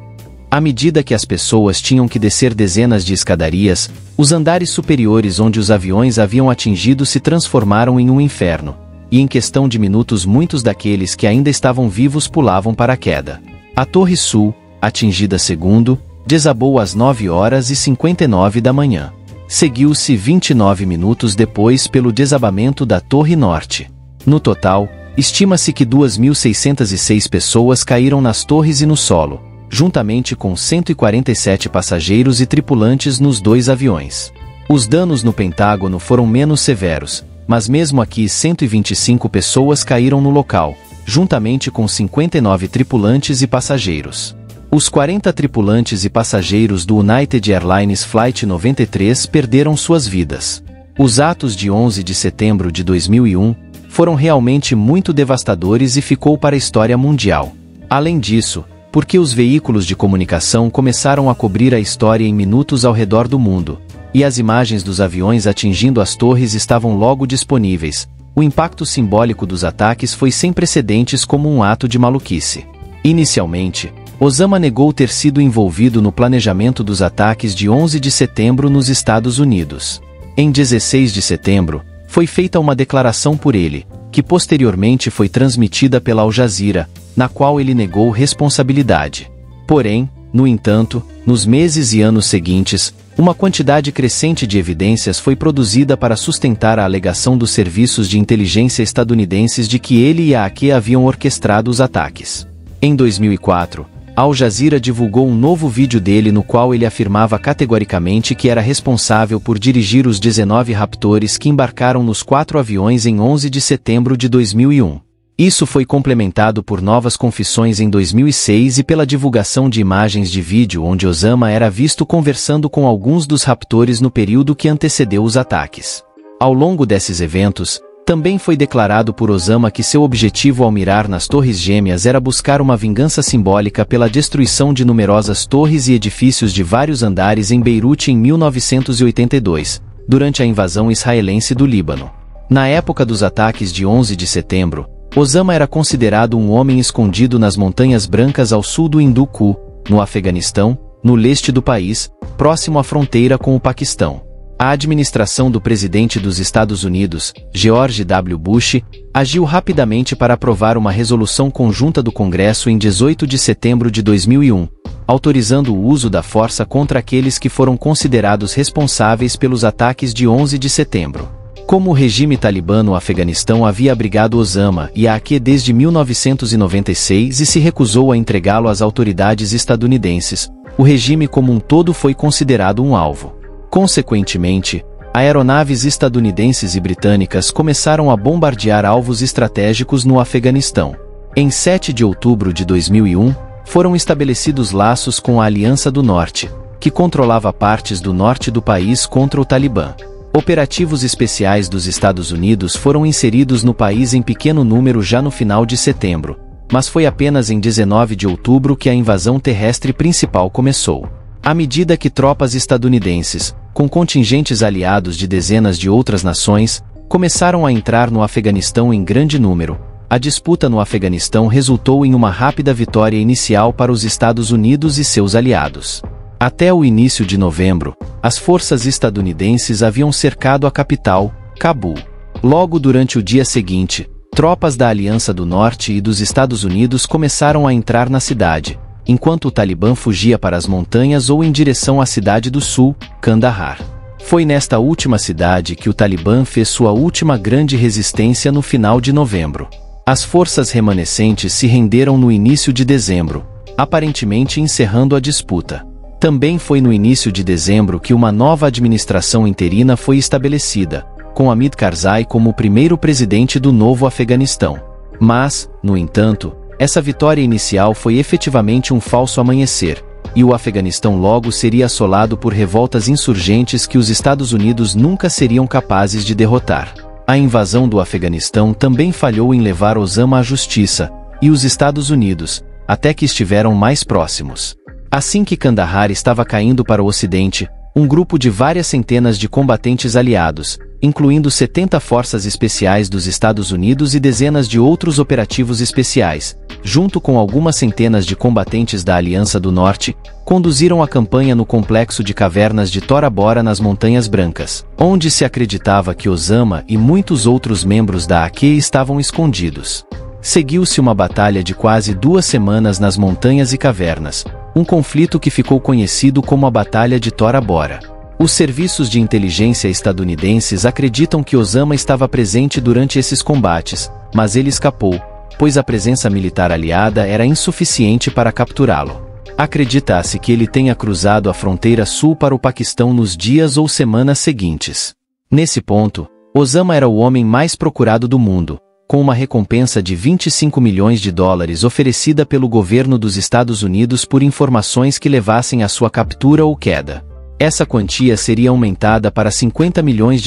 À medida que as pessoas tinham que descer dezenas de escadarias, os andares superiores onde os aviões haviam atingido se transformaram em um inferno, e em questão de minutos muitos daqueles que ainda estavam vivos pulavam para a queda. A Torre Sul, atingida segundo, desabou às 9h59 da manhã. Seguiu-se 29 minutos depois pelo desabamento da Torre Norte. No total, estima-se que 2.606 pessoas caíram nas torres e no solo, juntamente com 147 passageiros e tripulantes nos 2 aviões. Os danos no Pentágono foram menos severos, mas mesmo aqui 125 pessoas caíram no local, juntamente com 59 tripulantes e passageiros. Os 40 tripulantes e passageiros do United Airlines Flight 93 perderam suas vidas. Os atos de 11 de setembro de 2001 foram realmente muito devastadores e ficou para a história mundial. Além disso, porque os veículos de comunicação começaram a cobrir a história em minutos ao redor do mundo, e as imagens dos aviões atingindo as torres estavam logo disponíveis. O impacto simbólico dos ataques foi sem precedentes como um ato de maluquice. Inicialmente, Osama negou ter sido envolvido no planejamento dos ataques de 11 de setembro nos Estados Unidos. Em 16 de setembro, foi feita uma declaração por ele, que posteriormente foi transmitida pela Al Jazeera, na qual ele negou responsabilidade. Porém, no entanto, nos meses e anos seguintes, uma quantidade crescente de evidências foi produzida para sustentar a alegação dos serviços de inteligência estadunidenses de que ele e a AQ haviam orquestrado os ataques. Em 2004, a Al Jazeera divulgou um novo vídeo dele no qual ele afirmava categoricamente que era responsável por dirigir os 19 raptores que embarcaram nos 4 aviões em 11 de setembro de 2001. Isso foi complementado por novas confissões em 2006 e pela divulgação de imagens de vídeo onde Osama era visto conversando com alguns dos raptores no período que antecedeu os ataques. Ao longo desses eventos, também foi declarado por Osama que seu objetivo ao mirar nas Torres Gêmeas era buscar uma vingança simbólica pela destruição de numerosas torres e edifícios de vários andares em Beirute em 1982, durante a invasão israelense do Líbano. Na época dos ataques de 11 de setembro, Osama era considerado um homem escondido nas Montanhas Brancas ao sul do Hindu Kush, no Afeganistão, no leste do país, próximo à fronteira com o Paquistão. A administração do presidente dos Estados Unidos, George W. Bush, agiu rapidamente para aprovar uma resolução conjunta do Congresso em 18 de setembro de 2001, autorizando o uso da força contra aqueles que foram considerados responsáveis pelos ataques de 11 de setembro. Como o regime talibã no Afeganistão havia abrigado Osama e a AQ desde 1996 e se recusou a entregá-lo às autoridades estadunidenses, o regime como um todo foi considerado um alvo. Consequentemente, aeronaves estadunidenses e britânicas começaram a bombardear alvos estratégicos no Afeganistão. Em 7 de outubro de 2001, foram estabelecidos laços com a Aliança do Norte, que controlava partes do norte do país contra o Talibã. Operativos especiais dos Estados Unidos foram inseridos no país em pequeno número já no final de setembro, mas foi apenas em 19 de outubro que a invasão terrestre principal começou. À medida que tropas estadunidenses, com contingentes aliados de dezenas de outras nações, começaram a entrar no Afeganistão em grande número, a disputa no Afeganistão resultou em uma rápida vitória inicial para os Estados Unidos e seus aliados. Até o início de novembro, as forças estadunidenses haviam cercado a capital, Cabul. Logo durante o dia seguinte, tropas da Aliança do Norte e dos Estados Unidos começaram a entrar na cidade, enquanto o Talibã fugia para as montanhas ou em direção à cidade do sul, Kandahar. Foi nesta última cidade que o Talibã fez sua última grande resistência no final de novembro. As forças remanescentes se renderam no início de dezembro, aparentemente encerrando a disputa. Também foi no início de dezembro que uma nova administração interina foi estabelecida, com Hamid Karzai como o primeiro presidente do novo Afeganistão. Mas, no entanto, essa vitória inicial foi efetivamente um falso amanhecer, e o Afeganistão logo seria assolado por revoltas insurgentes que os Estados Unidos nunca seriam capazes de derrotar. A invasão do Afeganistão também falhou em levar Osama à justiça, e os Estados Unidos, até que estiveram mais próximos. Assim que Kandahar estava caindo para o ocidente, um grupo de várias centenas de combatentes aliados, incluindo 70 forças especiais dos Estados Unidos e dezenas de outros operativos especiais, junto com algumas centenas de combatentes da Aliança do Norte, conduziram a campanha no complexo de cavernas de Tora Bora nas Montanhas Brancas, onde se acreditava que Osama e muitos outros membros da AQ estavam escondidos. Seguiu-se uma batalha de quase 2 semanas nas montanhas e cavernas, um conflito que ficou conhecido como a Batalha de Tora Bora. Os serviços de inteligência estadunidenses acreditam que Osama estava presente durante esses combates, mas ele escapou, pois a presença militar aliada era insuficiente para capturá-lo. Acredita-se que ele tenha cruzado a fronteira sul para o Paquistão nos dias ou semanas seguintes. Nesse ponto, Osama era o homem mais procurado do mundo, com uma recompensa de $25 milhões oferecida pelo governo dos Estados Unidos por informações que levassem à sua captura ou queda. Essa quantia seria aumentada para $50 milhões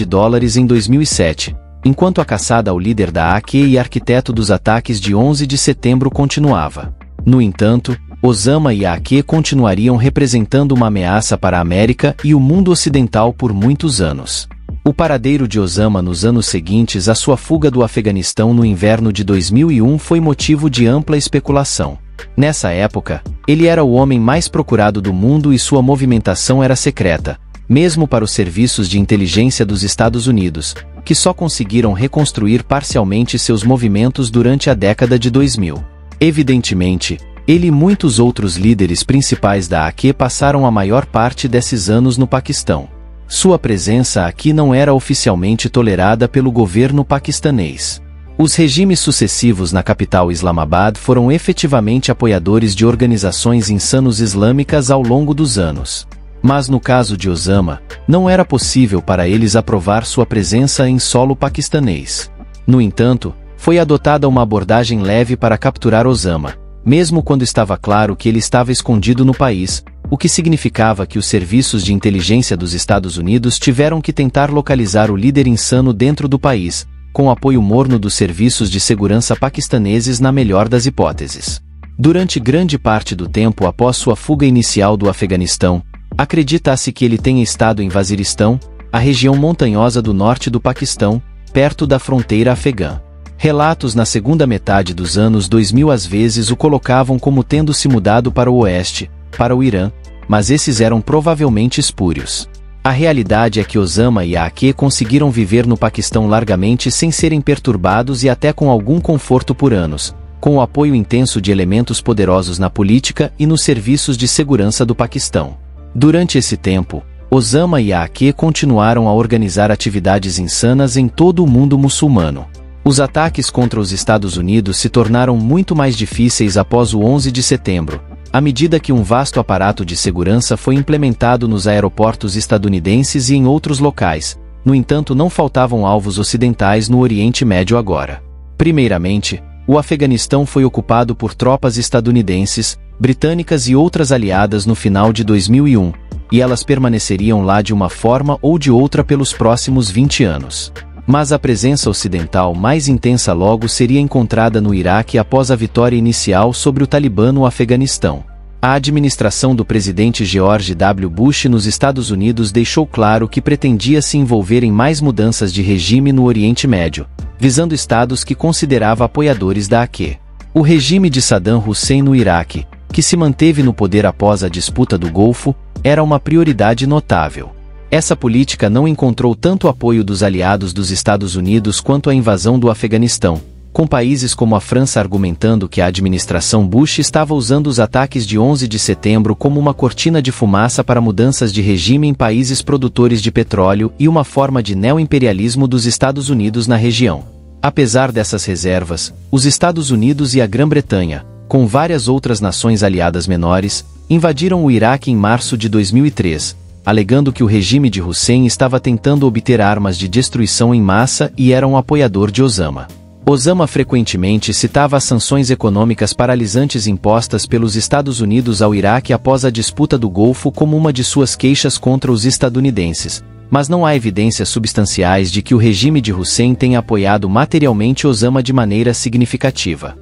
em 2007, enquanto a caçada ao líder da AQ e arquiteto dos ataques de 11 de setembro continuava. No entanto, Osama e a AQ continuariam representando uma ameaça para a América e o mundo ocidental por muitos anos. O paradeiro de Osama nos anos seguintes à sua fuga do Afeganistão no inverno de 2001 foi motivo de ampla especulação. Nessa época, ele era o homem mais procurado do mundo e sua movimentação era secreta, mesmo para os serviços de inteligência dos Estados Unidos, que só conseguiram reconstruir parcialmente seus movimentos durante a década de 2000. Evidentemente, ele e muitos outros líderes principais da AQ passaram a maior parte desses anos no Paquistão. Sua presença aqui não era oficialmente tolerada pelo governo paquistanês. Os regimes sucessivos na capital Islamabad foram efetivamente apoiadores de organizações insanos islâmicas ao longo dos anos. Mas no caso de Osama, não era possível para eles aprovar sua presença em solo paquistanês. No entanto, foi adotada uma abordagem leve para capturar Osama, mesmo quando estava claro que ele estava escondido no país, o que significava que os serviços de inteligência dos Estados Unidos tiveram que tentar localizar o líder insano dentro do país, com o apoio morno dos serviços de segurança paquistaneses na melhor das hipóteses. Durante grande parte do tempo após sua fuga inicial do Afeganistão, acredita-se que ele tenha estado em Waziristão, a região montanhosa do norte do Paquistão, perto da fronteira afegã. Relatos na segunda metade dos anos 2000 às vezes o colocavam como tendo se mudado para o oeste, para o Irã, mas esses eram provavelmente espúrios. A realidade é que Osama e a AQ conseguiram viver no Paquistão largamente sem serem perturbados e até com algum conforto por anos, com o apoio intenso de elementos poderosos na política e nos serviços de segurança do Paquistão. Durante esse tempo, Osama e a AQ continuaram a organizar atividades insanas em todo o mundo muçulmano. Os ataques contra os Estados Unidos se tornaram muito mais difíceis após o 11 de setembro, à medida que um vasto aparato de segurança foi implementado nos aeroportos estadunidenses e em outros locais. No entanto, não faltavam alvos ocidentais no Oriente Médio agora. Primeiramente, o Afeganistão foi ocupado por tropas estadunidenses, britânicas e outras aliadas no final de 2001, e elas permaneceriam lá de uma forma ou de outra pelos próximos 20 anos. Mas a presença ocidental mais intensa logo seria encontrada no Iraque após a vitória inicial sobre o Talibã no Afeganistão. A administração do presidente George W. Bush nos Estados Unidos deixou claro que pretendia se envolver em mais mudanças de regime no Oriente Médio, visando estados que considerava apoiadores da AQ. O regime de Saddam Hussein no Iraque, que se manteve no poder após a disputa do Golfo, era uma prioridade notável. Essa política não encontrou tanto apoio dos aliados dos Estados Unidos quanto a invasão do Afeganistão, com países como a França argumentando que a administração Bush estava usando os ataques de 11 de setembro como uma cortina de fumaça para mudanças de regime em países produtores de petróleo e uma forma de neoimperialismo dos Estados Unidos na região. Apesar dessas reservas, os Estados Unidos e a Grã-Bretanha, com várias outras nações aliadas menores, invadiram o Iraque em março de 2003, alegando que o regime de Hussein estava tentando obter armas de destruição em massa e era um apoiador de Osama. Osama frequentemente citava as sanções econômicas paralisantes impostas pelos Estados Unidos ao Iraque após a disputa do Golfo como uma de suas queixas contra os estadunidenses, mas não há evidências substanciais de que o regime de Hussein tenha apoiado materialmente Osama de maneira significativa.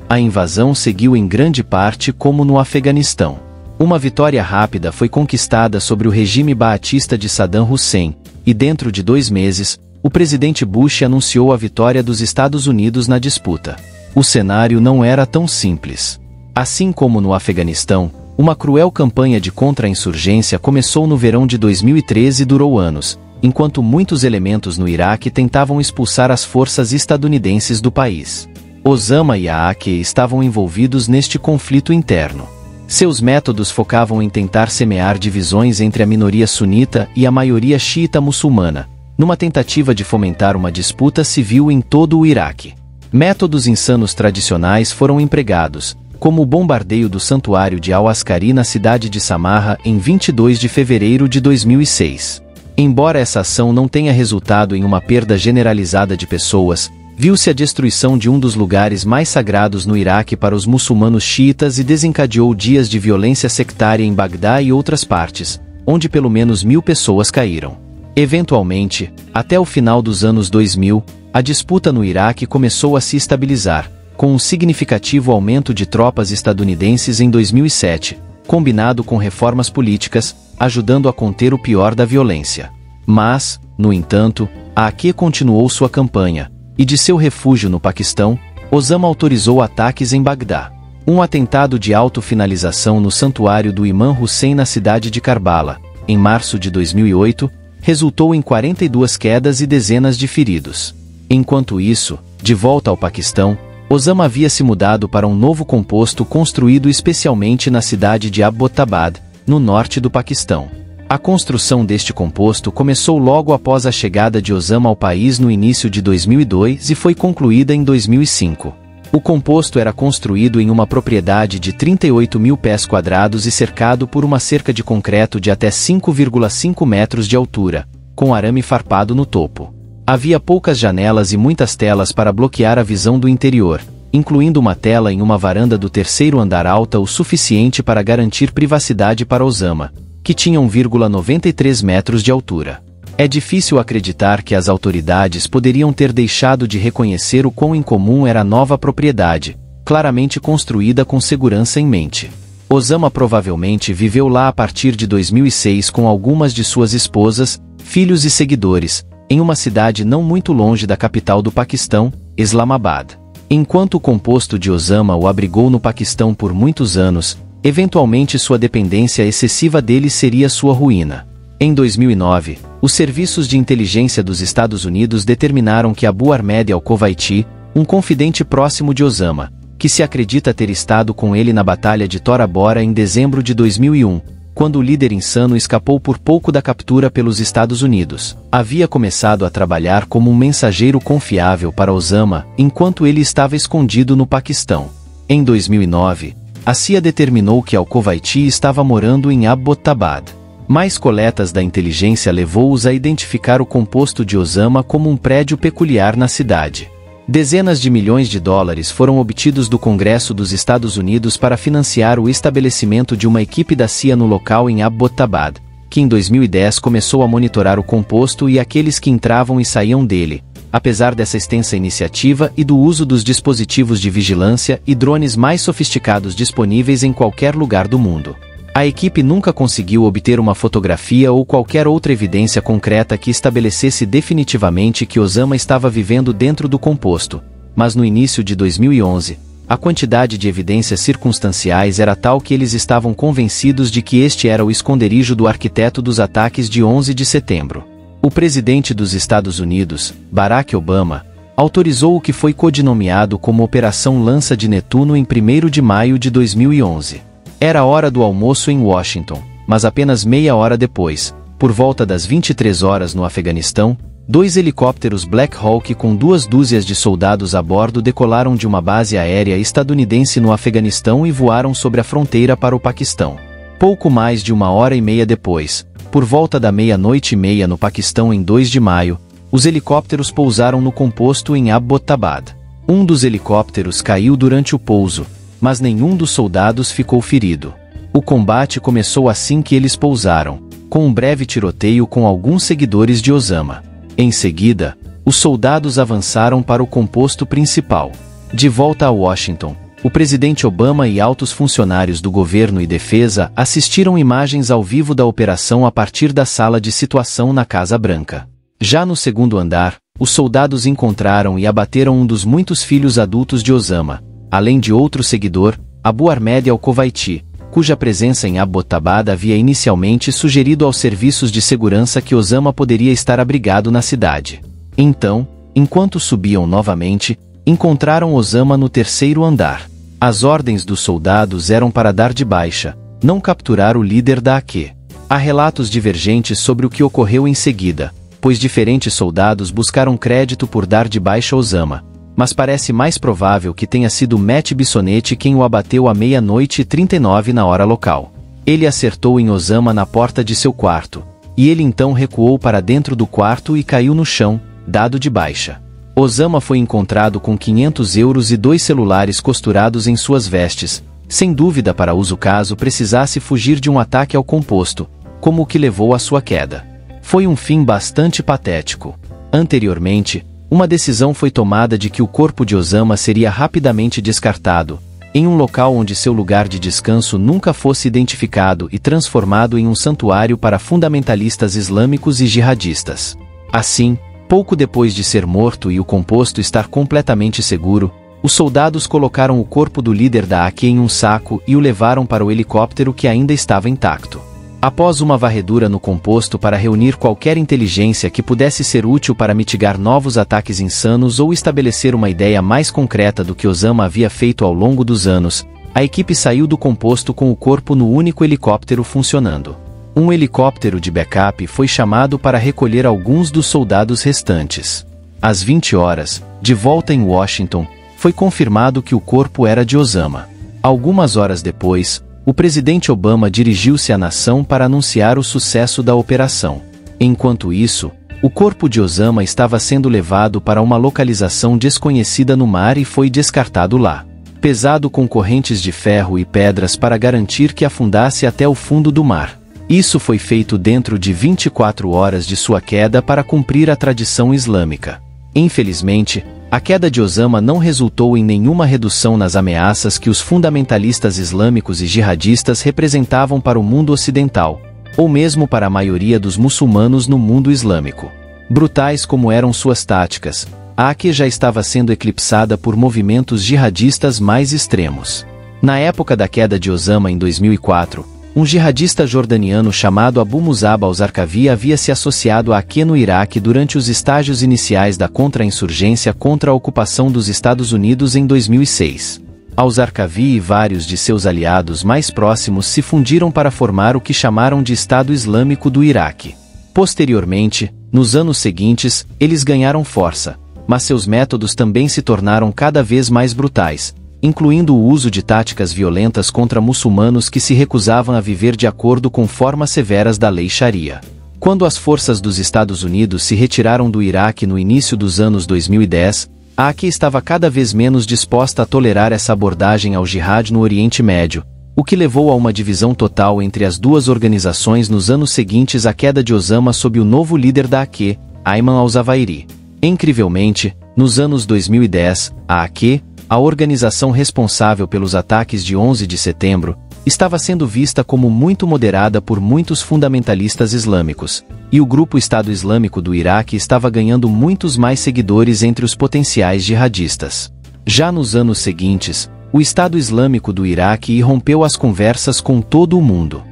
A invasão seguiu em grande parte como no Afeganistão. Uma vitória rápida foi conquistada sobre o regime baatista de Saddam Hussein, e dentro de 2 meses, o presidente Bush anunciou a vitória dos Estados Unidos na disputa. O cenário não era tão simples. Assim como no Afeganistão, uma cruel campanha de contra-insurgência começou no verão de 2013 e durou anos, enquanto muitos elementos no Iraque tentavam expulsar as forças estadunidenses do país. Osama e a AQ estavam envolvidos neste conflito interno. Seus métodos focavam em tentar semear divisões entre a minoria sunita e a maioria xiita muçulmana, numa tentativa de fomentar uma disputa civil em todo o Iraque. Métodos insanos tradicionais foram empregados, como o bombardeio do santuário de Al-Askari na cidade de Samarra em 22 de fevereiro de 2006. Embora essa ação não tenha resultado em uma perda generalizada de pessoas, viu-se a destruição de um dos lugares mais sagrados no Iraque para os muçulmanos xiitas e desencadeou dias de violência sectária em Bagdá e outras partes, onde pelo menos 1000 pessoas caíram. Eventualmente, até o final dos anos 2000, a disputa no Iraque começou a se estabilizar, com um significativo aumento de tropas estadunidenses em 2007, combinado com reformas políticas, ajudando a conter o pior da violência. Mas, no entanto, a AK continuou sua campanha, e de seu refúgio no Paquistão, Osama autorizou ataques em Bagdá. Um atentado de autofinalização no santuário do Imã Hussein na cidade de Karbala, em março de 2008, resultou em 42 quedas e dezenas de feridos. Enquanto isso, de volta ao Paquistão, Osama havia se mudado para um novo composto construído especialmente na cidade de Abbottabad, no norte do Paquistão. A construção deste composto começou logo após a chegada de Osama ao país no início de 2002 e foi concluída em 2005. O composto era construído em uma propriedade de 38 mil pés quadrados e cercado por uma cerca de concreto de até 5,5 metros de altura, com arame farpado no topo. Havia poucas janelas e muitas telas para bloquear a visão do interior, incluindo uma tela em uma varanda do terceiro andar alta o suficiente para garantir privacidade para Osama, que tinha 1,93 metros de altura. É difícil acreditar que as autoridades poderiam ter deixado de reconhecer o quão incomum era a nova propriedade, claramente construída com segurança em mente. Osama provavelmente viveu lá a partir de 2006 com algumas de suas esposas, filhos e seguidores, em uma cidade não muito longe da capital do Paquistão, Islamabad. Enquanto o composto de Osama o abrigou no Paquistão por muitos anos, eventualmente sua dependência excessiva dele seria sua ruína. Em 2009, os serviços de inteligência dos Estados Unidos determinaram que Abu Ahmed al-Kuwaiti, um confidente próximo de Osama, que se acredita ter estado com ele na Batalha de Tora Bora em dezembro de 2001, quando o líder insano escapou por pouco da captura pelos Estados Unidos, havia começado a trabalhar como um mensageiro confiável para Osama enquanto ele estava escondido no Paquistão. Em 2009, a CIA determinou que al-Kuwaiti estava morando em Abbottabad. Mais coletas da inteligência levou-os a identificar o composto de Osama como um prédio peculiar na cidade. Dezenas de milhões de dólares foram obtidos do Congresso dos Estados Unidos para financiar o estabelecimento de uma equipe da CIA no local em Abbottabad, que em 2010 começou a monitorar o composto e aqueles que entravam e saíam dele, apesar dessa extensa iniciativa e do uso dos dispositivos de vigilância e drones mais sofisticados disponíveis em qualquer lugar do mundo. A equipe nunca conseguiu obter uma fotografia ou qualquer outra evidência concreta que estabelecesse definitivamente que Osama estava vivendo dentro do composto, mas no início de 2011, a quantidade de evidências circunstanciais era tal que eles estavam convencidos de que este era o esconderijo do arquiteto dos ataques de 11 de setembro. O presidente dos Estados Unidos, Barack Obama, autorizou o que foi codinomeado como Operação Lança de Netuno em 1º de maio de 2011. Era hora do almoço em Washington, mas apenas meia hora depois, por volta das 23 horas no Afeganistão, 2 helicópteros Black Hawk com 2 dúzias de soldados a bordo decolaram de uma base aérea estadunidense no Afeganistão e voaram sobre a fronteira para o Paquistão. Pouco mais de 1h30 depois, por volta da 00:30 no Paquistão em 2 de maio, os helicópteros pousaram no composto em Abbottabad. Um dos helicópteros caiu durante o pouso, mas nenhum dos soldados ficou ferido. O combate começou assim que eles pousaram, com um breve tiroteio com alguns seguidores de Osama. Em seguida, os soldados avançaram para o composto principal. De volta a Washington, o presidente Obama e altos funcionários do governo e defesa assistiram imagens ao vivo da operação a partir da sala de situação na Casa Branca. Já no segundo andar, os soldados encontraram e abateram um dos muitos filhos adultos de Osama, além de outro seguidor, Abu Ahmed al-Kuwaiti, cuja presença em Abbottabad havia inicialmente sugerido aos serviços de segurança que Osama poderia estar abrigado na cidade. Então, enquanto subiam novamente, encontraram Osama no terceiro andar. As ordens dos soldados eram para dar de baixa, não capturar o líder da AK. Há relatos divergentes sobre o que ocorreu em seguida, pois diferentes soldados buscaram crédito por dar de baixa Osama, mas parece mais provável que tenha sido Matt Bissonette quem o abateu à 00:39 na hora local. Ele acertou em Osama na porta de seu quarto, e ele então recuou para dentro do quarto e caiu no chão, dado de baixa. Osama foi encontrado com 500 euros e 2 celulares costurados em suas vestes, sem dúvida para uso caso precisasse fugir de um ataque ao composto, como o que levou à sua queda. Foi um fim bastante patético. Anteriormente, uma decisão foi tomada de que o corpo de Osama seria rapidamente descartado, em um local onde seu lugar de descanso nunca fosse identificado e transformado em um santuário para fundamentalistas islâmicos e jihadistas. Assim, pouco depois de ser morto e o composto estar completamente seguro, os soldados colocaram o corpo do líder da AK em um saco e o levaram para o helicóptero que ainda estava intacto. Após uma varredura no composto para reunir qualquer inteligência que pudesse ser útil para mitigar novos ataques insanos ou estabelecer uma ideia mais concreta do que Osama havia feito ao longo dos anos, a equipe saiu do composto com o corpo no único helicóptero funcionando. Um helicóptero de backup foi chamado para recolher alguns dos soldados restantes. Às 20 horas, de volta em Washington, foi confirmado que o corpo era de Osama. Algumas horas depois, o presidente Obama dirigiu-se à nação para anunciar o sucesso da operação. Enquanto isso, o corpo de Osama estava sendo levado para uma localização desconhecida no mar e foi descartado lá, pesado com correntes de ferro e pedras para garantir que afundasse até o fundo do mar. Isso foi feito dentro de 24 horas de sua queda para cumprir a tradição islâmica. Infelizmente, a queda de Osama não resultou em nenhuma redução nas ameaças que os fundamentalistas islâmicos e jihadistas representavam para o mundo ocidental, ou mesmo para a maioria dos muçulmanos no mundo islâmico. Brutais como eram suas táticas, a AK já estava sendo eclipsada por movimentos jihadistas mais extremos. Na época da queda de Osama em 2004, um jihadista jordaniano chamado Abu Musab al-Zarqawi havia se associado à AK no Iraque durante os estágios iniciais da contra-insurgência contra a ocupação dos Estados Unidos em 2006. Al-Zarqawi e vários de seus aliados mais próximos se fundiram para formar o que chamaram de Estado Islâmico do Iraque. Posteriormente, nos anos seguintes, eles ganharam força, mas seus métodos também se tornaram cada vez mais brutais, incluindo o uso de táticas violentas contra muçulmanos que se recusavam a viver de acordo com formas severas da lei Sharia. Quando as forças dos Estados Unidos se retiraram do Iraque no início dos anos 2010, a AK estava cada vez menos disposta a tolerar essa abordagem ao jihad no Oriente Médio, o que levou a uma divisão total entre as duas organizações nos anos seguintes à queda de Osama sob o novo líder da AK, Ayman al-Zawahiri. Incrivelmente, nos anos 2010, a AK, a organização responsável pelos ataques de 11 de setembro, estava sendo vista como muito moderada por muitos fundamentalistas islâmicos, e o grupo Estado Islâmico do Iraque estava ganhando muitos mais seguidores entre os potenciais jihadistas. Já nos anos seguintes, o Estado Islâmico do Iraque irrompeu as conversas com todo o mundo.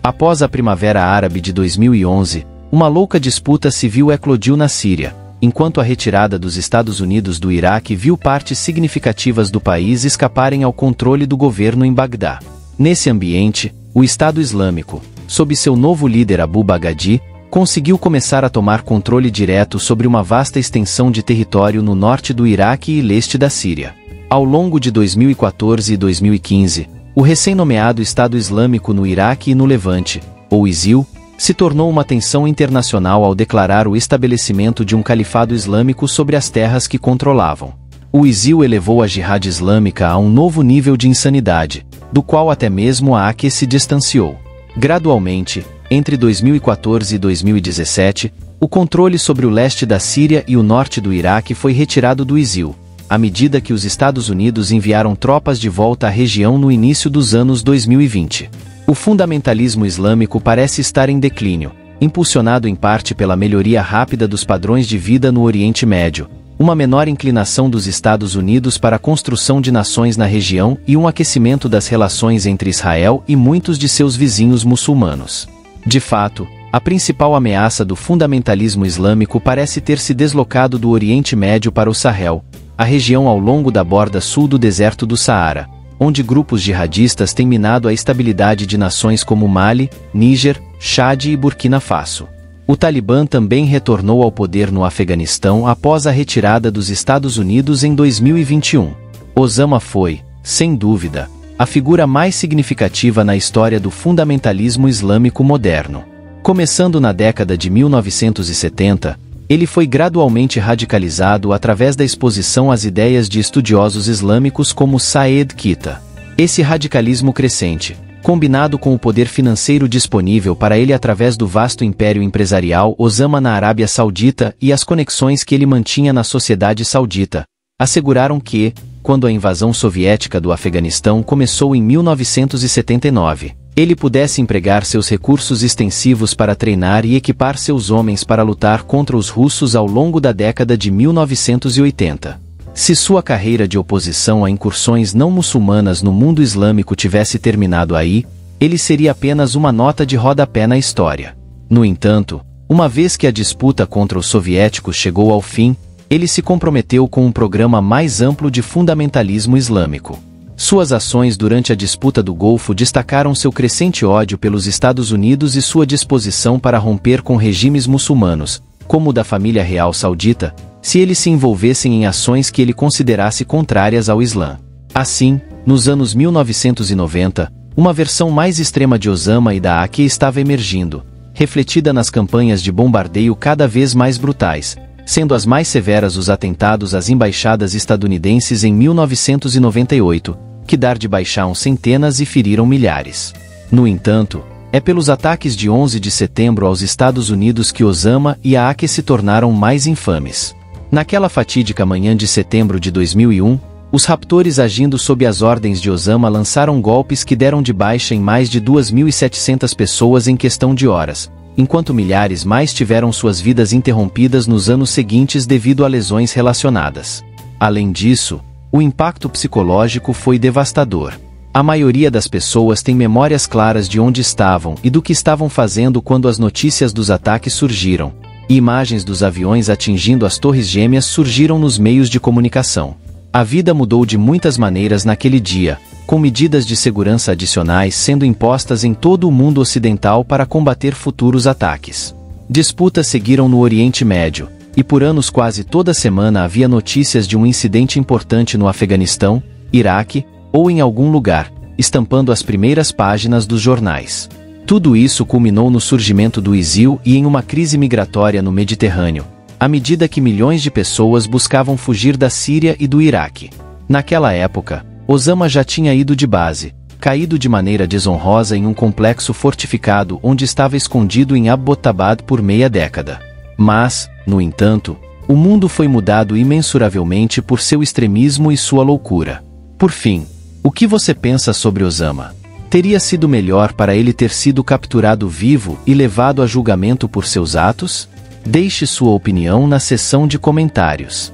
Após a Primavera Árabe de 2011, uma louca disputa civil eclodiu na Síria, enquanto a retirada dos Estados Unidos do Iraque viu partes significativas do país escaparem ao controle do governo em Bagdá. Nesse ambiente, o Estado Islâmico, sob seu novo líder Abu Baghdadi, conseguiu começar a tomar controle direto sobre uma vasta extensão de território no norte do Iraque e leste da Síria. Ao longo de 2014 e 2015, o recém-nomeado Estado Islâmico no Iraque e no Levante, ou ISIL, se tornou uma tensão internacional ao declarar o estabelecimento de um califado islâmico sobre as terras que controlavam. O ISIL elevou a jihad islâmica a um novo nível de insanidade, do qual até mesmo a AK se distanciou. Gradualmente, entre 2014 e 2017, o controle sobre o leste da Síria e o norte do Iraque foi retirado do ISIL, à medida que os Estados Unidos enviaram tropas de volta à região no início dos anos 2020. O fundamentalismo islâmico parece estar em declínio, impulsionado em parte pela melhoria rápida dos padrões de vida no Oriente Médio, uma menor inclinação dos Estados Unidos para a construção de nações na região e um aquecimento das relações entre Israel e muitos de seus vizinhos muçulmanos. De fato, a principal ameaça do fundamentalismo islâmico parece ter se deslocado do Oriente Médio para o Sahel, a região ao longo da borda sul do deserto do Saara, onde grupos jihadistas têm minado a estabilidade de nações como Mali, Níger, Chad e Burkina Faso. O Talibã também retornou ao poder no Afeganistão após a retirada dos Estados Unidos em 2021. Osama foi, sem dúvida, a figura mais significativa na história do fundamentalismo islâmico moderno. Começando na década de 1970, ele foi gradualmente radicalizado através da exposição às ideias de estudiosos islâmicos como Saed Qutb. Esse radicalismo crescente, Combinado com o poder financeiro disponível para ele através do vasto império empresarial Osama na Arábia Saudita e as conexões que ele mantinha na sociedade saudita, asseguraram que, quando a invasão soviética do Afeganistão começou em 1979, ele pudesse empregar seus recursos extensivos para treinar e equipar seus homens para lutar contra os russos ao longo da década de 1980. Se sua carreira de oposição a incursões não muçulmanas no mundo islâmico tivesse terminado aí, ele seria apenas uma nota de rodapé na história. No entanto, uma vez que a disputa contra os soviéticos chegou ao fim, ele se comprometeu com um programa mais amplo de fundamentalismo islâmico. Suas ações durante a disputa do Golfo destacaram seu crescente ódio pelos Estados Unidos e sua disposição para romper com regimes muçulmanos, como o da família real saudita, se eles se envolvessem em ações que ele considerasse contrárias ao Islã. Assim, nos anos 1990, uma versão mais extrema de Osama e da AQ estava emergindo, refletida nas campanhas de bombardeio cada vez mais brutais, sendo as mais severas os atentados às embaixadas estadunidenses em 1998, que dar de baixaram centenas e feriram milhares. No entanto, é pelos ataques de 11 de setembro aos Estados Unidos que Osama e a AQ se tornaram mais infames. Naquela fatídica manhã de setembro de 2001, os raptores agindo sob as ordens de Osama lançaram golpes que deram de baixa em mais de 2.700 pessoas em questão de horas, enquanto milhares mais tiveram suas vidas interrompidas nos anos seguintes devido a lesões relacionadas. Além disso, o impacto psicológico foi devastador. A maioria das pessoas tem memórias claras de onde estavam e do que estavam fazendo quando as notícias dos ataques surgiram, e imagens dos aviões atingindo as Torres Gêmeas surgiram nos meios de comunicação. A vida mudou de muitas maneiras naquele dia, com medidas de segurança adicionais sendo impostas em todo o mundo ocidental para combater futuros ataques. Disputas seguiram no Oriente Médio, e por anos quase toda semana havia notícias de um incidente importante no Afeganistão, Iraque, ou em algum lugar, estampando as primeiras páginas dos jornais. Tudo isso culminou no surgimento do ISIL e em uma crise migratória no Mediterrâneo, à medida que milhões de pessoas buscavam fugir da Síria e do Iraque. Naquela época, Osama já tinha ido de base, caído de maneira desonrosa em um complexo fortificado onde estava escondido em Abbottabad por meia década. Mas, no entanto, o mundo foi mudado imensuravelmente por seu extremismo e sua loucura. Por fim, o que você pensa sobre Osama? Teria sido melhor para ele ter sido capturado vivo e levado a julgamento por seus atos? Deixe sua opinião na seção de comentários.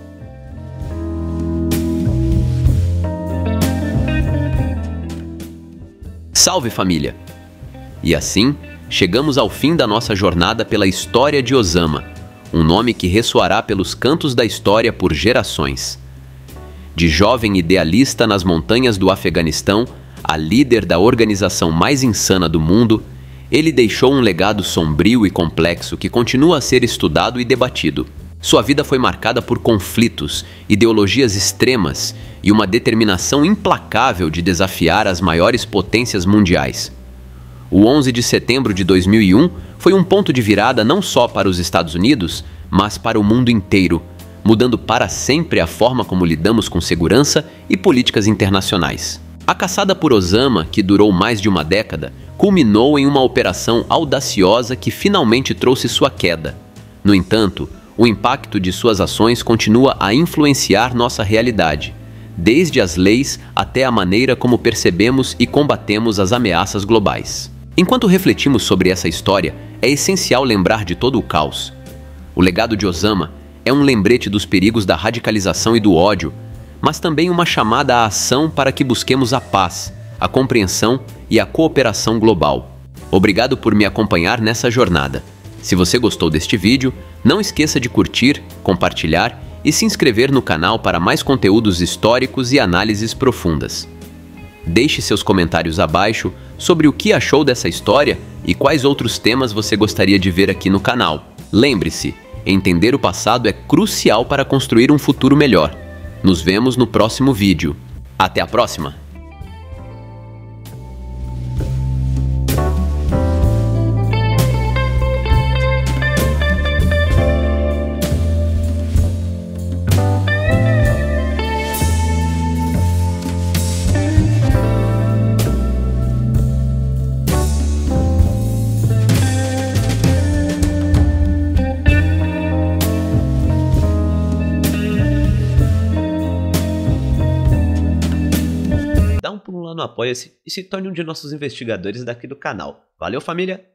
Salve, família! E assim, chegamos ao fim da nossa jornada pela história de Osama, um nome que ressoará pelos cantos da história por gerações. De jovem idealista nas montanhas do Afeganistão, a líder da organização mais insana do mundo, ele deixou um legado sombrio e complexo que continua a ser estudado e debatido. Sua vida foi marcada por conflitos, ideologias extremas e uma determinação implacável de desafiar as maiores potências mundiais. O 11 de setembro de 2001 foi um ponto de virada não só para os Estados Unidos, mas para o mundo inteiro, mudando para sempre a forma como lidamos com segurança e políticas internacionais. A caçada por Osama, que durou mais de uma década, culminou em uma operação audaciosa que finalmente trouxe sua queda. No entanto, o impacto de suas ações continua a influenciar nossa realidade, desde as leis até a maneira como percebemos e combatemos as ameaças globais. Enquanto refletimos sobre essa história, é essencial lembrar de todo o caos. O legado de Osama é um lembrete dos perigos da radicalização e do ódio, mas também uma chamada à ação para que busquemos a paz, a compreensão e a cooperação global. Obrigado por me acompanhar nessa jornada. Se você gostou deste vídeo, não esqueça de curtir, compartilhar e se inscrever no canal para mais conteúdos históricos e análises profundas. Deixe seus comentários abaixo sobre o que achou dessa história e quais outros temas você gostaria de ver aqui no canal. Lembre-se, entender o passado é crucial para construir um futuro melhor. Nos vemos no próximo vídeo. Até a próxima! um pulo lá no Apoia-se e se torne um de nossos investigadores daqui do canal. Valeu, família!